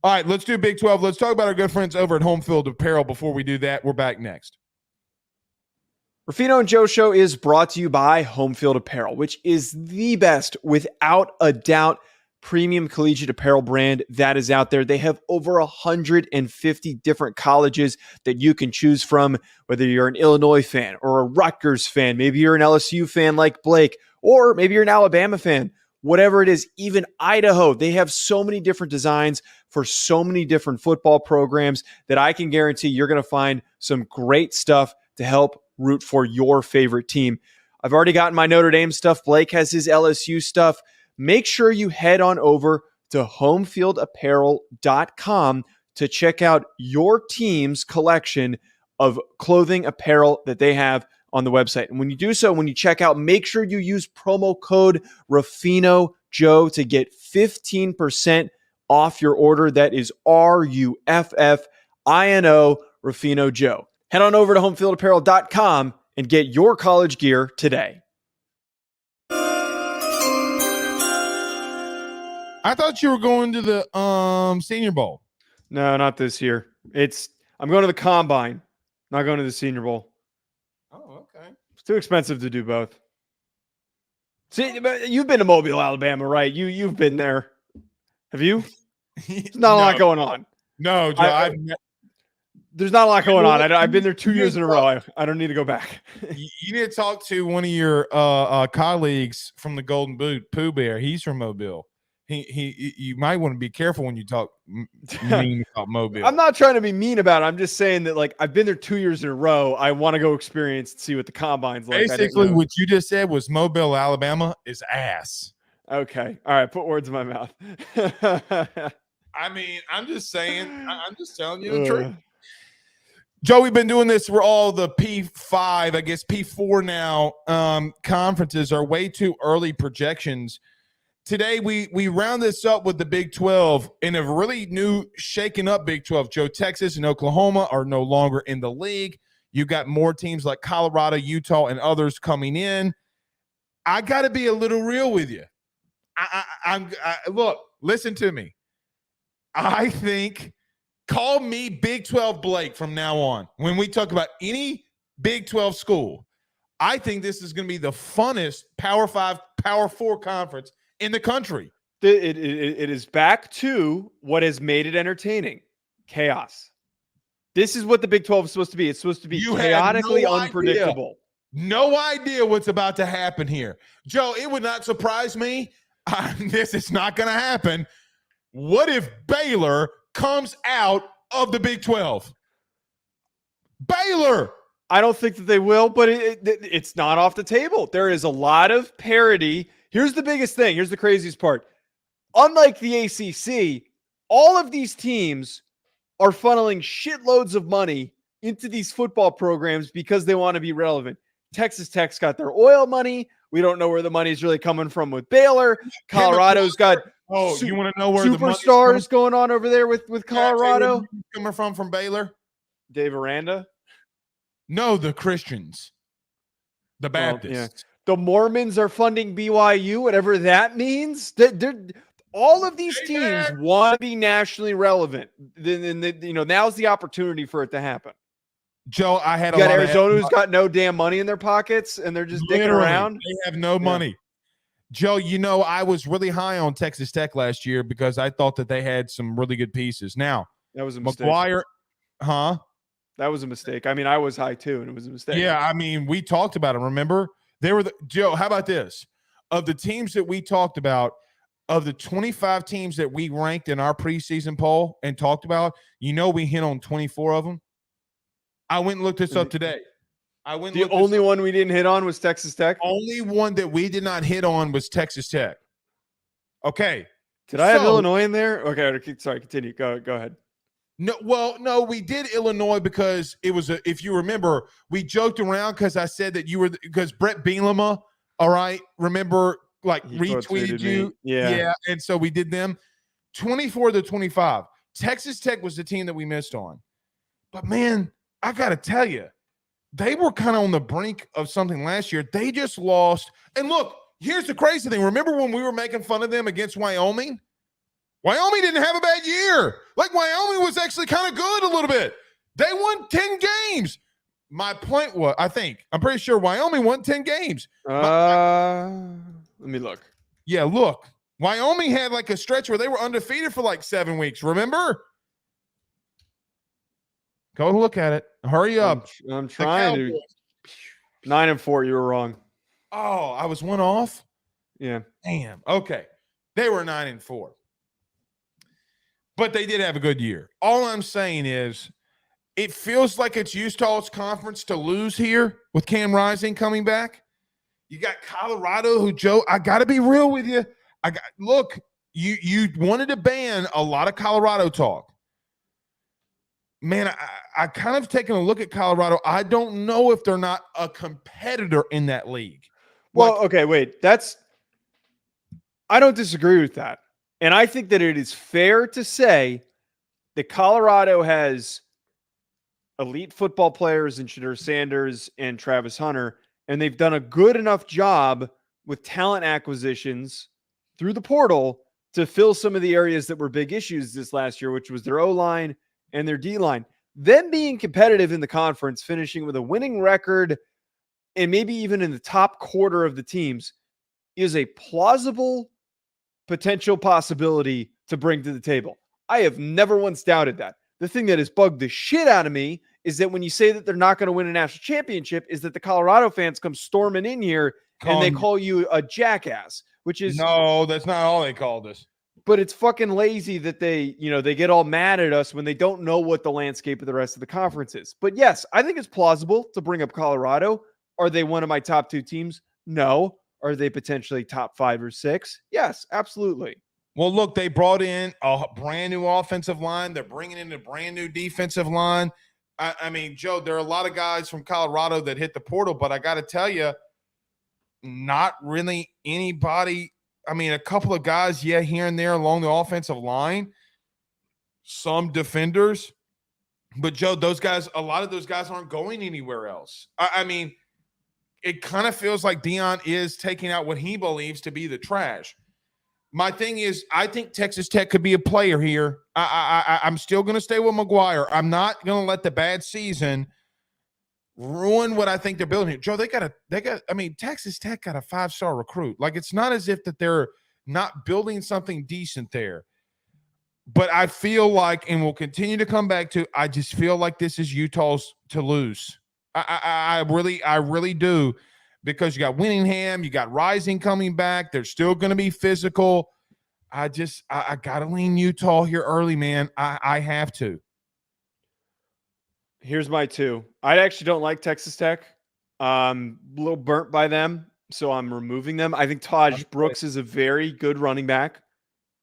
All right, let's do Big 12. Let's talk about our good friends over at Home Field Apparel. Before we do that, we're back next. Ruffino and Joe Show is brought to you by Home Field Apparel, which is the best, without a doubt, premium collegiate apparel brand that is out there. They have over 150 different colleges that you can choose from, whether you're an Illinois fan or a Rutgers fan, maybe you're an LSU fan like Blake, or maybe you're an Alabama fan, whatever it is, even Idaho. They have so many different designs for so many different football programs that I can guarantee you're going to find some great stuff to help root for your favorite team. I've already gotten my Notre Dame stuff. Blake has his LSU stuff. Make sure you head on over to homefieldapparel.com to check out your team's collection of clothing apparel that they have on the website. And when you do so, when you check out, make sure you use promo code RuffinoJoe to get 15% off your order. That is RUFFINO, Ruffino Joe. Head on over to homefieldapparel.com and get your college gear today. I thought you were going to the Senior Bowl. No, not this year. I'm going to the Combine, not going to the Senior Bowl. Oh, okay. It's too expensive to do both. See, but you've been to Mobile, Alabama, right? You've been there. Have you? There's not a lot going on. No, Joe, there's not a lot going on. I've been there 2 years in a row. I don't need to go back. You need to talk to one of your colleagues from the Golden Boot, Pooh Bear. He's from Mobile. You might want to be careful when you talk mean about Mobile. I'm not trying to be mean about it. I'm just saying that, like, I've been there 2 years in a row. I want to go experience and see what the Combine's like. Basically, what you just said was Mobile, Alabama is ass. Okay. All right. Put words in my mouth. I mean, I'm just saying. I'm just telling you the truth. Joe, we've been doing this for all the P5, I guess P4 now. Conferences are way too early projections. Today, we round this up with the Big 12 in a really new, shaken up Big 12. Joe, Texas and Oklahoma are no longer in the league. You've got more teams like Colorado, Utah, and others coming in. I got to be a little real with you. Look, listen to me. I think, call me Big 12 Blake from now on. When we talk about any Big 12 school, I think this is going to be the funnest Power 5, Power 4 conference in the country. It is back to what has made it entertaining. Chaos. This is what the Big 12 is supposed to be. It's supposed to be chaotically unpredictable. No idea what's about to happen here. Joe, it would not surprise me. This is not going to happen. What if Baylor comes out of the Big 12? Baylor! I don't think that they will, but it's not off the table. There is a lot of parity. Here's the biggest thing. Here's the craziest part. Unlike the ACC, all of these teams are funneling shitloads of money into these football programs because they want to be relevant. Texas Tech's got their oil money. We don't know where the money's really coming from with Baylor. Colorado's got you want to know where superstars going on over there with Colorado? Coming from Baylor? Dave Aranda? No, the Christians. The Baptists. Yeah. The Mormons are funding BYU, whatever that means. All of these teams want to be nationally relevant. Now's the opportunity for it to happen. Joe, I had you got Arizona who's got no damn money in their pockets, and they're just dicking around. They have no money. Joe, I was really high on Texas Tech last year because I thought that they had some really good pieces. Now, that was a mistake. McGuire, that was a mistake. I mean, I was high too, and it was a mistake. Yeah, I mean, we talked about it. Remember, they were Joe. How about this? Of the teams that we talked about, of the 25 teams that we ranked in our preseason poll and talked about, we hit on 24 of them. I went and looked this up today. The only one we didn't hit on was Texas Tech? Only one that we did not hit on was Texas Tech. Okay. Did I have Illinois in there? Okay, sorry, continue. Go ahead. No, we did Illinois because it was if you remember, we joked around because I said that because Brett Bielema, all right, remember, like he retweeted you. Yeah. And so we did them 24 to 25. Texas Tech was the team that we missed on. But man, I got to tell you, they were kind of on the brink of something last year. They just lost. And look, here's the crazy thing. Remember when we were making fun of them against Wyoming? Wyoming didn't have a bad year. Like, Wyoming was actually kind of good a little bit. They won 10 games. My point was, I'm pretty sure Wyoming won 10 games. Let me look. Yeah, look. Wyoming had like a stretch where they were undefeated for like 7 weeks. Remember? Go look at it. Hurry up. I'm trying to. 9-4. You were wrong. Oh, I was one off? Yeah. Damn. Okay. They were 9-4. But they did have a good year. All I'm saying is it feels like it's Utah's conference to lose here with Cam Rising coming back. You got Colorado, who, Joe, I got to be real with you. Look, you wanted to ban a lot of Colorado talk. Man, I kind of taken a look at Colorado. I don't know if they're not a competitor in that league. Well, okay, wait. I don't disagree with that. And I think that it is fair to say that Colorado has elite football players in Shedeur Sanders and Travis Hunter, and they've done a good enough job with talent acquisitions through the portal to fill some of the areas that were big issues this last year, which was their O-line and their D-line. Them being competitive in the conference, finishing with a winning record, and maybe even in the top quarter of the teams, is a plausible potential possibility to bring to the table. I have never once doubted that. The thing that has bugged the shit out of me is that when you say that they're not going to win a national championship, is that the Colorado fans come storming in here and they call you a jackass, which is... No, that's not all they called us. But it's fucking lazy that they get all mad at us when they don't know what the landscape of the rest of the conference is. But yes, I think it's plausible to bring up Colorado. Are they one of my top 2 teams? No. Are they potentially top 5 or 6? Yes, absolutely. Well, look, they brought in a brand new offensive line. They're bringing in a brand new defensive line. I mean, Joe, there are a lot of guys from Colorado that hit the portal, but I got to tell you, not really anybody. I mean, a couple of guys, here and there along the offensive line, some defenders. But, Joe, a lot of those guys aren't going anywhere else. I mean, it kind of feels like Deion is taking out what he believes to be the trash. My thing is, I think Texas Tech could be a player here. I'm still going to stay with McGuire. I'm not going to let the bad season ruin what I think they're building here. Joe, Texas Tech got a 5-star recruit. Like, it's not as if that they're not building something decent there. But I feel like, and we'll continue to come back to, I just feel like this is Utah's to lose. I really do, because you got Winningham, you got Rising coming back. They're still going to be physical. I got to lean Utah here early, man. I have to. Here's my 2. I actually don't like Texas Tech. A little burnt by them, so I'm removing them. I think Taj Brooks is a very good running back,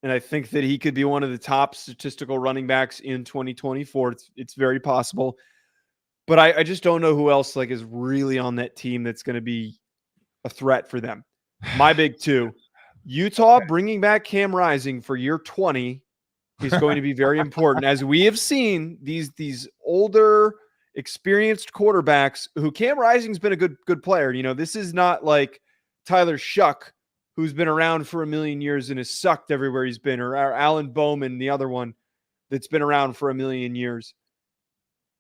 and I think that he could be one of the top statistical running backs in 2024. It's very possible. But I just don't know who else is really on that team that's going to be a threat for them. My big 2, Utah bringing back Cam Rising for year 20 is going to be very important. As we have seen, these older, experienced quarterbacks who Cam Rising's been a good player. This is not like Tyler Shuck, who's been around for a million years and has sucked everywhere he's been, or Alan Bowman, the other one that's been around for a million years.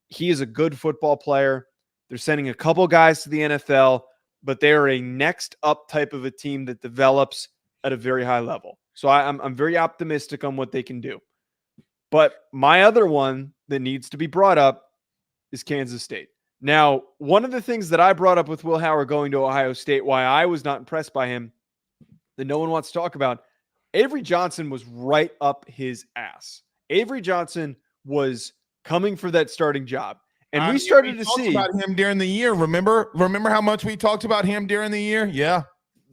He is a good football player. They're sending a couple guys to the NFL, but they are a next up type of a team that develops at a very high level. So I'm very optimistic on what they can do. But my other one that needs to be brought up is Kansas State. Now, one of the things that I brought up with Will Howard going to Ohio State, why I was not impressed by him, that no one wants to talk about, Avery Johnson was right up his ass. Avery Johnson was coming for that starting job. And we started to see about him during the year. Remember how much we talked about him during the year? Yeah.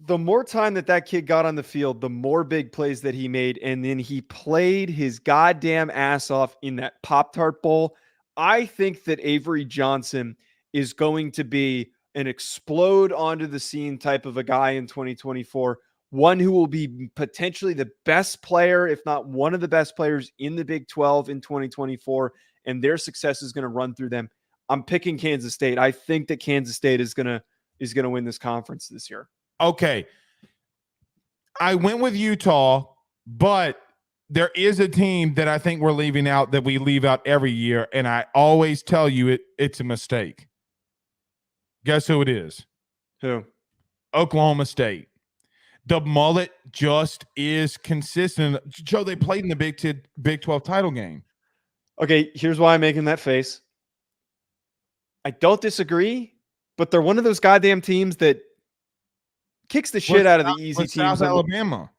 The more time that kid got on the field, the more big plays that he made. And then he played his goddamn ass off in that Pop-Tart Bowl. I think that Avery Johnson is going to be an explode onto the scene type of a guy in 2024. One who will be potentially the best player, if not one of the best players in the Big 12 in 2024. And their success is going to run through them. I'm picking Kansas State. I think that Kansas State is going to win this conference this year. Okay. I went with Utah, but there is a team that I think we're leaving out that we leave out every year, and I always tell you it's a mistake. Guess who it is? Who? Oklahoma State. The mullet just is consistent. Joe, they played in the Big 12 title game. Okay, here's why I'm making that face. I don't disagree, but they're one of those goddamn teams that kicks the shit out of the easy teams. South Alabama.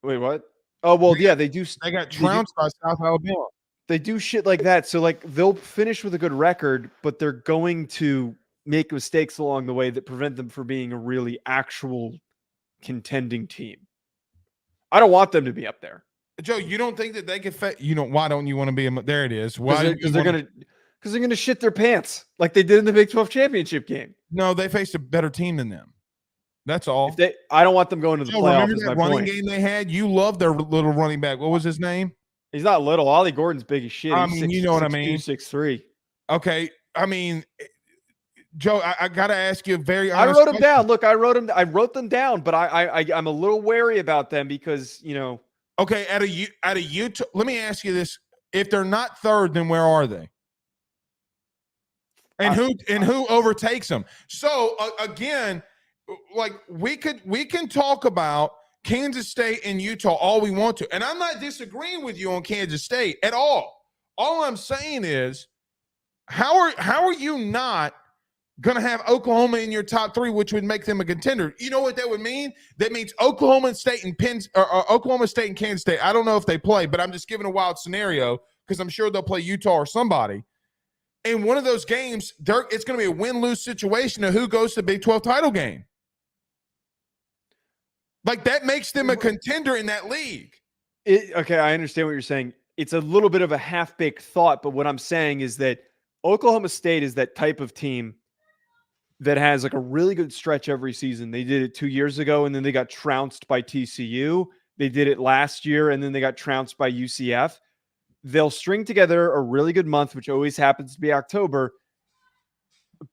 Wait, what? Oh, well, yeah, they do. They got trounced by South Alabama. They do shit like that. So, they'll finish with a good record, but they're going to make mistakes along the way that prevent them from being a really actual contending team. I don't want them to be up there. Joe, you don't think that they could why don't you want to be there it is. Why? Because they're going to shit their pants like they did in the Big 12 championship game. No, they faced a better team than them. That's all. I don't want them going to the playoffs. Remember that running game they had? You love their little running back. What was his name? He's not little. Ollie Gordon's big as shit. You know what I mean? 6'3". Okay. Joe, I got to ask you a very honest I wrote them down. Look, I wrote them down, but I'm a little wary about them because, Okay, at a Utah, let me ask you this. If they're not third, then where are they? And who overtakes them? So again, we can talk about Kansas State and Utah all we want to. And I'm not disagreeing with you on Kansas State at all. All I'm saying is, how are you not going to have Oklahoma in your top 3, which would make them a contender? You know what that would mean? That means Oklahoma State and Oklahoma State and Kansas State. I don't know if they play, but I'm just giving a wild scenario because I'm sure they'll play Utah or somebody. In one of those games, it's going to be a win-lose situation of who goes to the Big 12 title game. That makes them a contender in that league. Okay, I understand what you're saying. It's a little bit of a half-baked thought, but what I'm saying is that Oklahoma State is that type of team that has a really good stretch every season. They did it 2 years ago, and then they got trounced by TCU. They did it last year, and then they got trounced by UCF. They'll string together a really good month, which always happens to be October.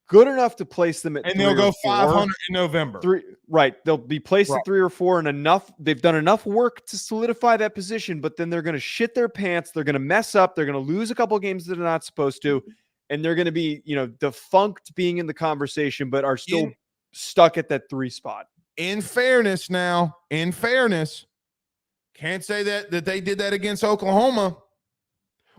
good enough to place them at and 3 they'll go or 4. 500 in November. Right. They'll be placed Right. at 3 or 4 and enough. They've done enough work to solidify that position, but then they're going to shit their pants. They're going to mess up. They're going to lose a couple of games that they're not supposed to. And they're going to be, defunct being in the conversation, but are still stuck at that 3 spot. In fairness, can't say that they did that against Oklahoma.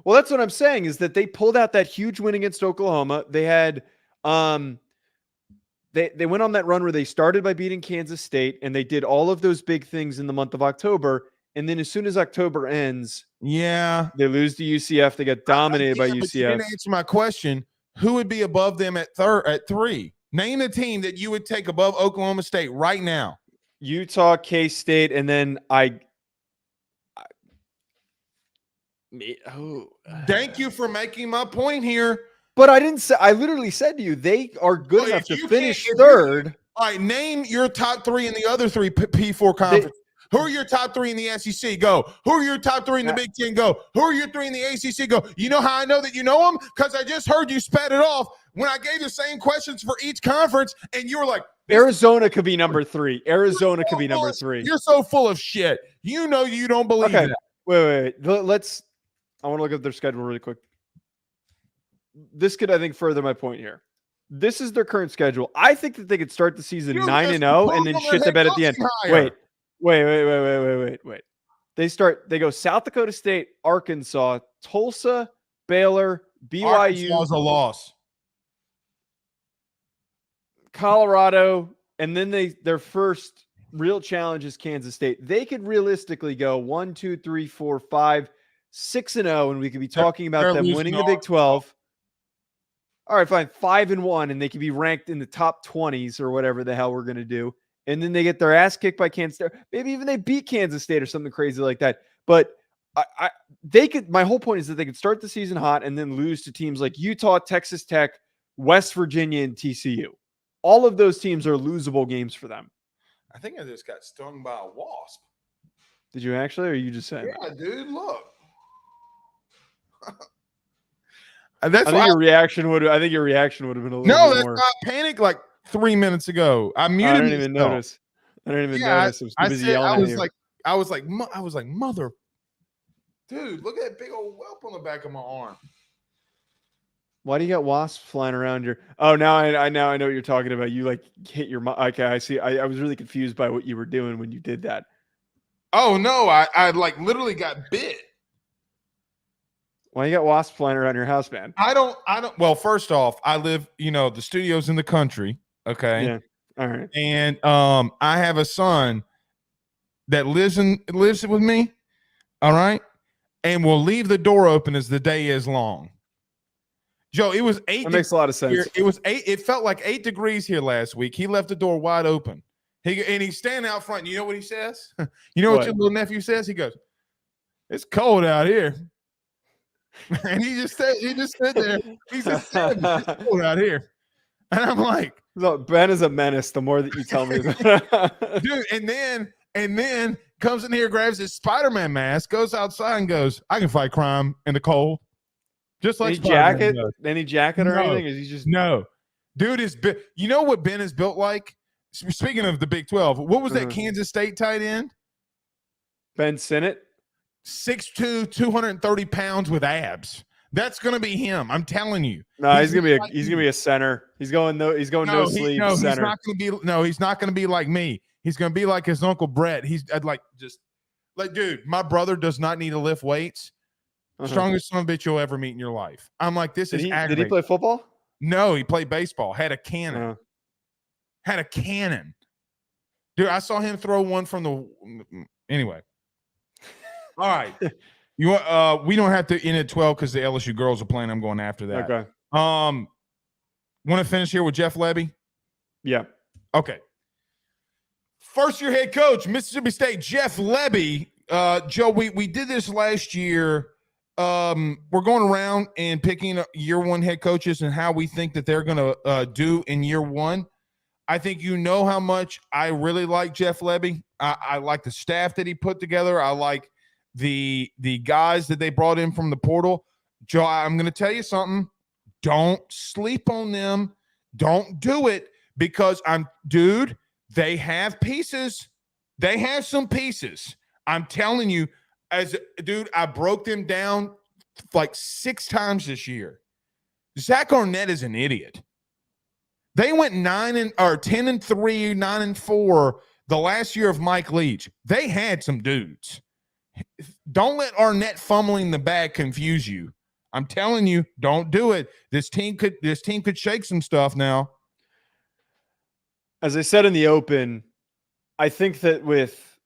Well, that's what I'm saying is that they pulled out that huge win against Oklahoma. They had they went on that run where they started by beating Kansas State, and they did all of those big things in the month of October. And then as soon as October ends, they lose to UCF. They got dominated by UCF. But you didn't answer my question. Who would be above them at 3? Name the team that you would take above Oklahoma State right now. Utah, K-State, and then Thank you for making my point here. But I didn't say. I literally said to you, they are good enough to finish third. All right, name your top 3 in the other 3 P4 conference. Who are your top 3 in the SEC? Go. Who are your top 3 in the Big Ten? Go. Who are your 3 in the ACC? Go. You know how I know that you know them? Because I just heard you spat it off when I gave the same questions for each conference, and you were like, Arizona could be number 3. Arizona could be number 3. You're so full of shit. You know you don't believe that. Wait. I want to look at their schedule really quick. This could, I think, further my point here. This is their current schedule. I think that they could start the season 9-0 and then shit the bed at the end. Wait. They go South Dakota State, Arkansas, Tulsa, Baylor, BYU. Arkansas is a loss. Colorado, and then their first real challenge is Kansas State. They could realistically go 1, 2, 3, 4, 5, 6-0, and we could be talking about them winning the Big 12. All right, fine, 5-1, and they could be ranked in the top 20s or whatever the hell we're going to do. And then they get their ass kicked by Kansas State. Maybe even they beat Kansas State or something crazy like that. But they could. My whole point is that they could start the season hot and then lose to teams like Utah, Texas Tech, West Virginia, and TCU. All of those teams are losable games for them. I think I just got stung by a wasp. Did you actually, or are you just saying? Yeah, dude, look. I think your reaction would have been a little bit more. No, that's not panic like 3 minutes ago. I muted. I didn't even notice. notice. I was too busy yelling at you. I was like, mother. Dude, look at that big old whelp on the back of my arm. Why do you got wasps flying around your? Oh, now I know what you're talking about. You like hit your. Okay, I see. I was really confused by what you were doing when you did that. Oh no, I like literally got bit. Why you got wasps flying around your house, man? I don't. Well, first off, I live. The studio's in the country. Okay. Yeah. All right. And I have a son that lives with me. All right, and will leave the door open as the day is long. Joe, it was 8. That makes a lot of sense. Here. It was 8. It felt like 8 degrees here last week. He left the door wide open. He's standing out front. You know what he says? You know what your little nephew says? He goes, "It's cold out here," and he just stood there. He just said, "It's cold out here," and I'm like, "Look, Ben is a menace. The more that you tell me, dude." And then comes in here, grabs his Spider-Man mask, goes outside, and goes, "I can fight crime in the cold." Just like any jacket or anything? Is he just no? Dude is you know what Ben is built like? Speaking of the Big 12, what was that Kansas State tight end? Ben Sinnott? 6'2", 230 pounds with abs. That's gonna be him. I'm telling you. No, he's gonna be a center. He's going no sleep center. He's not gonna be like me. He's gonna be like his uncle Brett. Dude, my brother does not need to lift weights. Strongest son of a bitch you'll ever meet in your life. I'm like, this is aggravating. Did he play football? No, he played baseball. Had a cannon. Dude, I saw him throw one from the anyway. All right. We don't have to end at 12 because the LSU girls are playing. I'm going after that. Okay. Want to finish here with Jeff Lebby? Yeah. Okay. First year head coach, Mississippi State, Jeff Lebby. Joe, we did this last year. We're going around and picking year one head coaches and how we think that they're going to do in year one. I think you know how much I really like Jeff Lebby. I like the staff that he put together. I like the guys that they brought in from the portal. Joe, I'm going to tell you something. Don't sleep on them. Don't do it because they have pieces. They have some pieces. I'm telling you, I broke them down like 6 times this year. Zach Arnett is an idiot. They went 10-3, 9-4 the last year of Mike Leach. They had some dudes. Don't let Arnett fumbling the bag confuse you. I'm telling you, don't do it. This team could shake some stuff now. As I said in the open, I think that with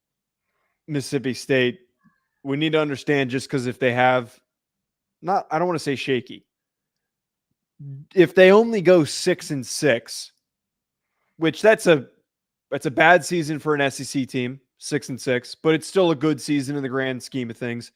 Mississippi State, we need to understand just because if they have I don't want to say shaky. If they only go 6-6, which that's a bad season for an SEC team, 6-6, but it's still a good season in the grand scheme of things.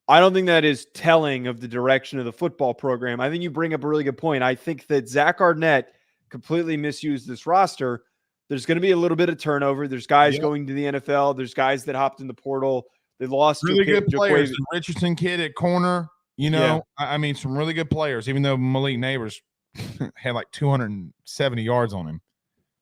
I don't think that is telling of the direction of the football program. I think you bring up a really good point. I think that Zach Arnett completely misused this roster. There's going to be a little bit of turnover. There's guys going to the NFL. There's guys that hopped in the portal. They lost really good players. The Richardson kid at corner, I mean, some really good players, even though Malik Neighbors had like 270 yards on him.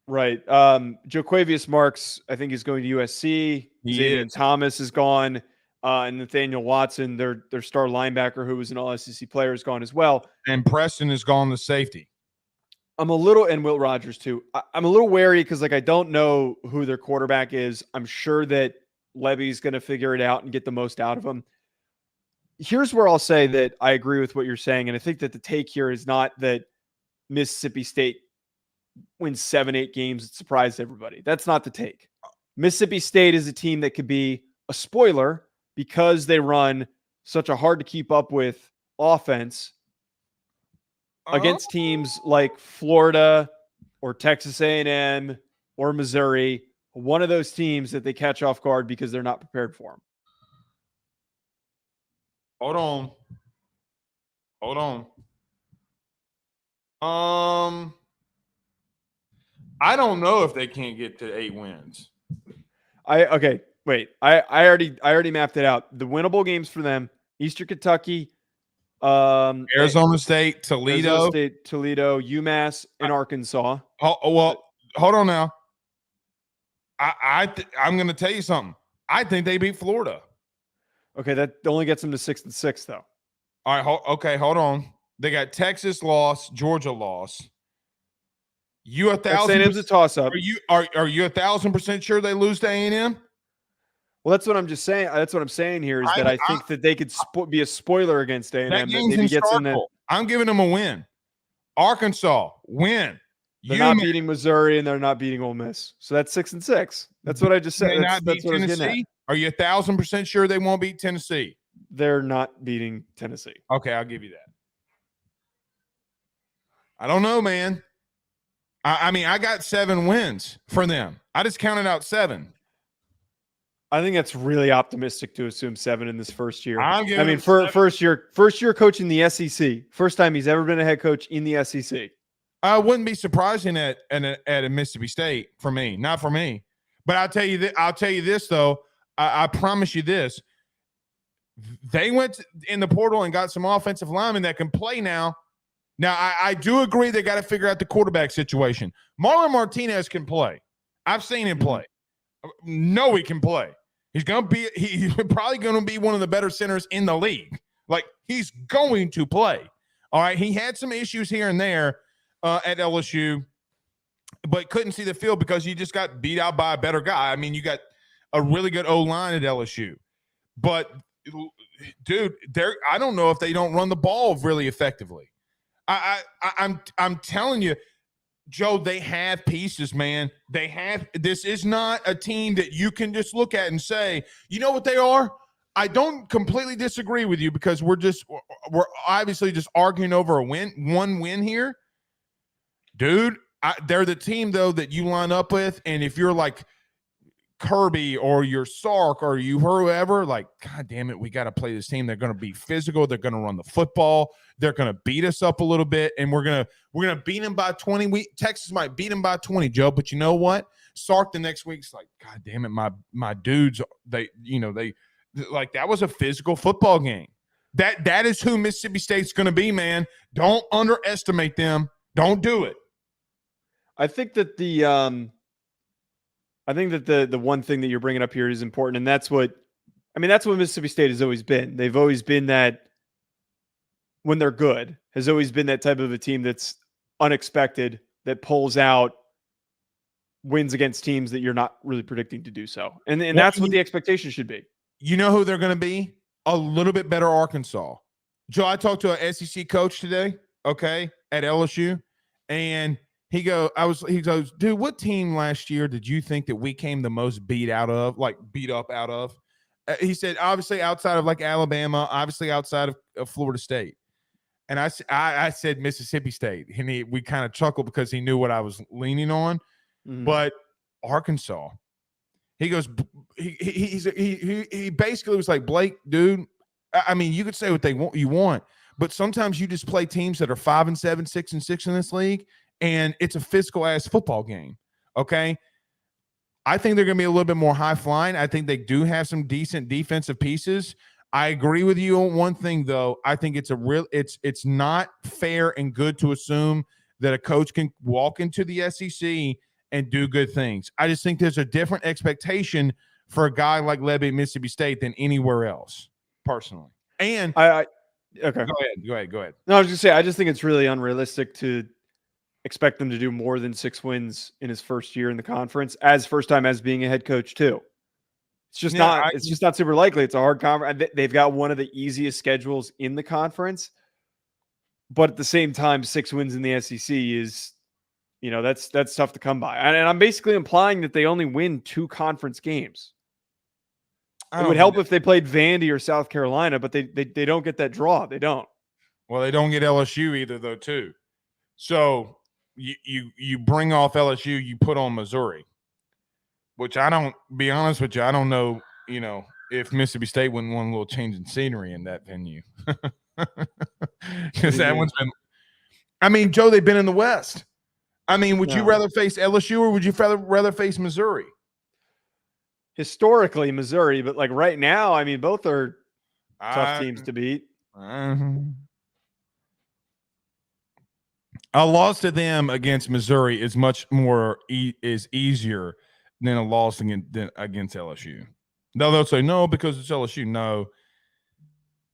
Right. Joquavius Marks, I think, is going to USC. Xavier Thomas is gone. And Nathaniel Watson, their star linebacker, who was an all-SEC player, is gone as well. And Preston is gone to safety. And Will Rogers too. I'm a little wary because I don't know who their quarterback is. I'm sure that Lebby's going to figure it out and get the most out of him. Here's where I'll say that I agree with what you're saying. And I think that the take here is not that Mississippi State wins 7-8 games and surprised everybody. That's not the take. Mississippi State is a team that could be a spoiler because they run such a hard to keep up with offense against teams like Florida or Texas A&M or Missouri, one of those teams that they catch off guard because they're not prepared for them. Hold on. I don't know if they can't get to 8 wins. Wait. I already mapped it out. The winnable games for them: Eastern Kentucky, Arizona State, Toledo, UMass, and Arkansas. Well, hold on now. I'm going to tell you something. I think they beat Florida. Okay, that only gets them to 6-6, though. All right, hold on. They got Texas loss, Georgia loss. You 1,000%? A toss-up. Are you 1,000% sure they lose to A&M? Well, that's what I'm just saying. That's what I'm saying here is that I think that they could be a spoiler against A&M. That maybe gets in the. I'm giving them a win. Arkansas win. They're not beating Missouri and they're not beating Ole Miss. So that's 6-6. That's what I just said. That's what I was getting at. Are you 1,000% sure they won't beat Tennessee? They're not beating Tennessee. Okay, I'll give you that. I don't know, man. I mean, I got 7 wins for them. I just counted out 7. I think that's really optimistic to assume 7 in this first year. First year coaching the SEC. First time he's ever been a head coach in the SEC. I wouldn't be surprising at a Mississippi State for me, not for me. But I'll tell you this though. I promise you this. They went in the portal and got some offensive linemen that can play now. Now, I do agree they got to figure out the quarterback situation. Marlon Martinez can play. I've seen him play. No, he can play. He's probably going to be one of the better centers in the league. Like, he's going to play. All right, he had some issues here and there at LSU, but couldn't see the field because he just got beat out by a better guy. I mean, you got a really good O-line at LSU. But, dude, I don't know if they don't run the ball really effectively. I'm telling you, Joe, they have pieces, man. This is not a team that you can just look at and say, you know what they are? I don't completely disagree with you because we're obviously just arguing over one win here. Dude, they're the team, though, that you line up with, and if you're like Kirby or you're Sark or you whoever, like, God damn it, we got to play this team. They're going to be physical. They're going to run the football. They're going to beat us up a little bit, and we're gonna beat them by 20. Texas might beat them by 20, Joe. But you know what? Sark the next week's like, God damn it, my dudes. They like that was a physical football game. That is who Mississippi State's going to be, man. Don't underestimate them. Don't do it. I think that the one thing that you're bringing up here is important, and that's what Mississippi State has always been. They've always been that, when they're good, has always been that type of a team that's unexpected, that pulls out wins against teams that you're not really predicting to do so. And that's what the expectation should be. You know who they're going to be? A little bit better Arkansas. Joe, I talked to an SEC coach today, okay, at LSU, and he goes, dude, what team last year did you think that we came the most beat up out of? He said, obviously outside of like Alabama, obviously outside of Florida State. And I said Mississippi State. And we kind of chuckled because he knew what I was leaning on. Mm-hmm. But Arkansas, he goes, he basically was like, Blake, dude, I mean, you could say what you want, but sometimes you just play teams that are 5-7, 6-6 in this league, and it's a physical ass football game. Okay. I think they're going to be a little bit more high flying. I think they do have some decent defensive pieces. I agree with you on one thing, though. I think it's not fair and good to assume that a coach can walk into the SEC and do good things. I just think there's a different expectation for a guy like Lebby at Mississippi State than anywhere else, personally. And okay, go ahead. No, I was just saying, I just think it's really unrealistic to expect them to do more than 6 wins in his first year in the conference, first time as being a head coach too. It's just not super likely. It's a hard conference. They've got one of the easiest schedules in the conference, but at the same time, 6 wins in the SEC is, that's tough to come by. And I'm basically implying that they only win 2 conference games. It would help if they played Vandy or South Carolina, but they don't get that draw. They don't. Well, they don't get LSU either, though, too. So you bring off LSU, you put on Missouri, which I don't know, if Mississippi State wouldn't want a little change in scenery in that venue. Because that one's been – I mean, Joe, they've been in the West. I mean, would you rather face LSU or would you rather face Missouri? Historically, Missouri, but like right now, I mean, both are tough teams to beat. A loss to them against Missouri is much more easier than a loss against LSU. No, they'll say no because it's LSU. No,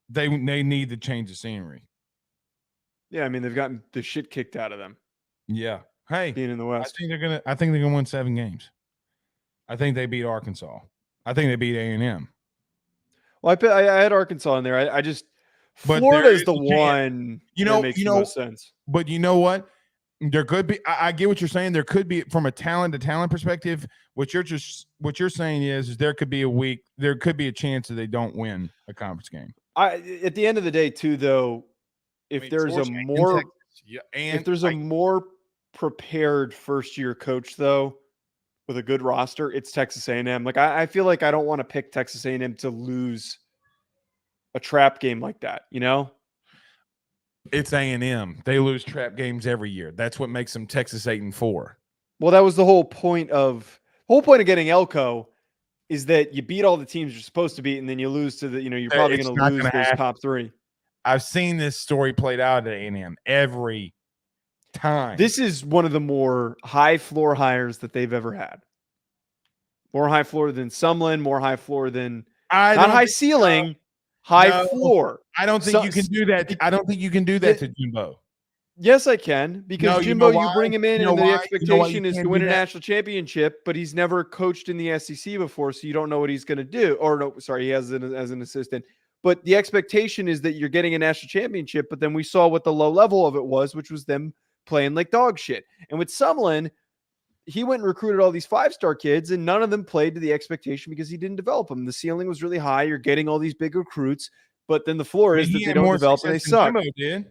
they need to change the scenery. Yeah, I mean, they've gotten the shit kicked out of them. Yeah. Hey, being in the West, I think they're gonna win 7 games. I think they beat Arkansas. I think they beat A&M. Well, I had Arkansas in there. I just Florida is the one that makes the most sense. But you know what? There could be. I get what you're saying. There could be, from a talent to talent perspective. What you're saying is there could be a chance that they don't win a conference game. At the end of the day, too, though, if there's a more prepared first year coach, though, with a good roster, it's Texas A&M. Like I feel like I don't want to pick Texas A&M to lose a trap game like that. It's A&M. They lose trap games every year. That's what makes them Texas 8-4. Well, that was the whole point of getting Elko, is that you beat all the teams you're supposed to beat, and then you lose to you're probably going to lose those top 3. I've seen this story played out at A&M every time. This is one of the more high floor hires that they've ever had. More high floor than Sumlin, more high floor than not high ceiling, high floor. I don't think you can do that. I don't think you can do that to Jimbo. Yes, I can, because Jimbo, you bring him in, and the expectation is to win a national championship, but he's never coached in the SEC before, so you don't know what he's going to do. Or no, sorry, he has it as an assistant. But the expectation is that you're getting a national championship, but then we saw what the low level of it was, which was them playing like dog shit. And with Sumlin, he went and recruited all these 5-star kids, and none of them played to the expectation because he didn't develop them. The ceiling was really high. You're getting all these big recruits, but then the floor is that they don't develop and they suck. Did.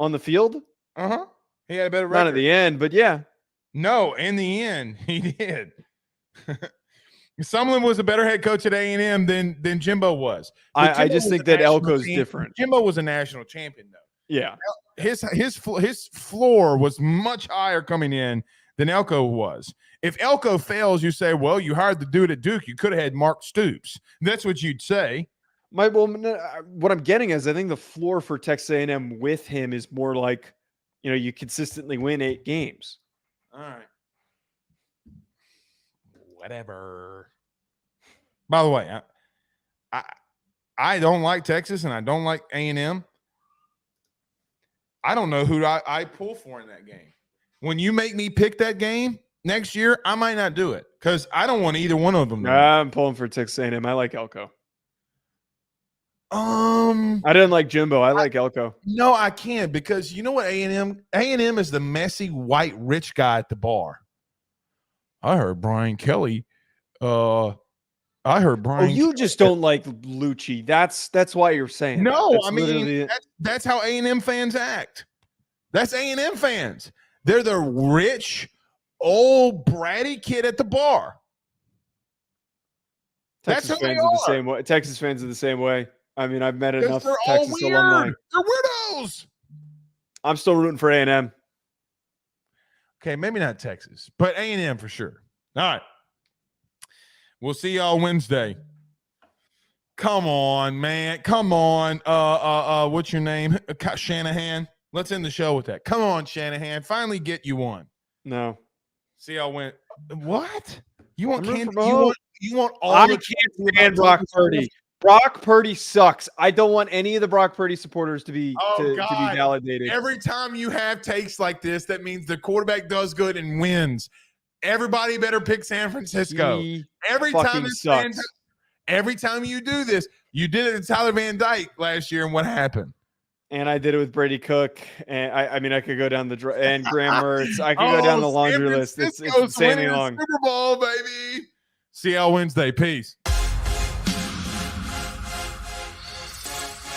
On the field? Uh-huh. He had a better record. Not at the end, but yeah. No, in the end, he did. Sumlin was a better head coach at A&M than Jimbo was. I just think that Elko's different. Jimbo was a national champion, though. Yeah. His floor was much higher coming in than Elko was. If Elko fails, you say, well, you hired the dude at Duke. You could have had Mark Stoops. That's what you'd say. What I'm getting is I think the floor for Texas A&M with him is more like you consistently win 8 games. All right. Whatever. By the way, I don't like Texas and I don't like A&M. I don't know who I pull for in that game. When you make me pick that game next year, I might not do it because I don't want either one of them. I'm pulling for Texas A&M. I like Elko. I didn't like Jimbo. I like Elko. No, I can't because you know what A&M is the messy white rich guy at the bar. I heard Brian Kelly. I heard Brian. Oh, you just don't like Lucci. That's why you're saying. No, that. I mean that's how A&M fans act. That's A&M fans. They're the rich, old bratty kid at the bar. Texas fans are the same way. Texas fans are the same way. I mean, I've met enough Texas alumni. They're weirdos. I'm still rooting for A&M. Okay, maybe not Texas, but A&M for sure. All right. We'll see y'all Wednesday. Come on, man. Come on. What's your name? Shanahan. Let's end the show with that. Come on, Shanahan. Finally get you one. No. See y'all win. What? You want Kansas? You want all I the can't stand Brock Purdy. Brock Purdy sucks. I don't want any of the Brock Purdy supporters to be validated. Every time you have takes like this, that means the quarterback does good and wins. Everybody better pick San Francisco. Every time you do this, you did it to Tyler Van Dyke last year, and what happened? And I did it with Brady Cook, and I could go down and Graham Mertz. I could go down the laundry list. It's insanely long. Super Bowl, baby. See y'all Wednesday. Peace.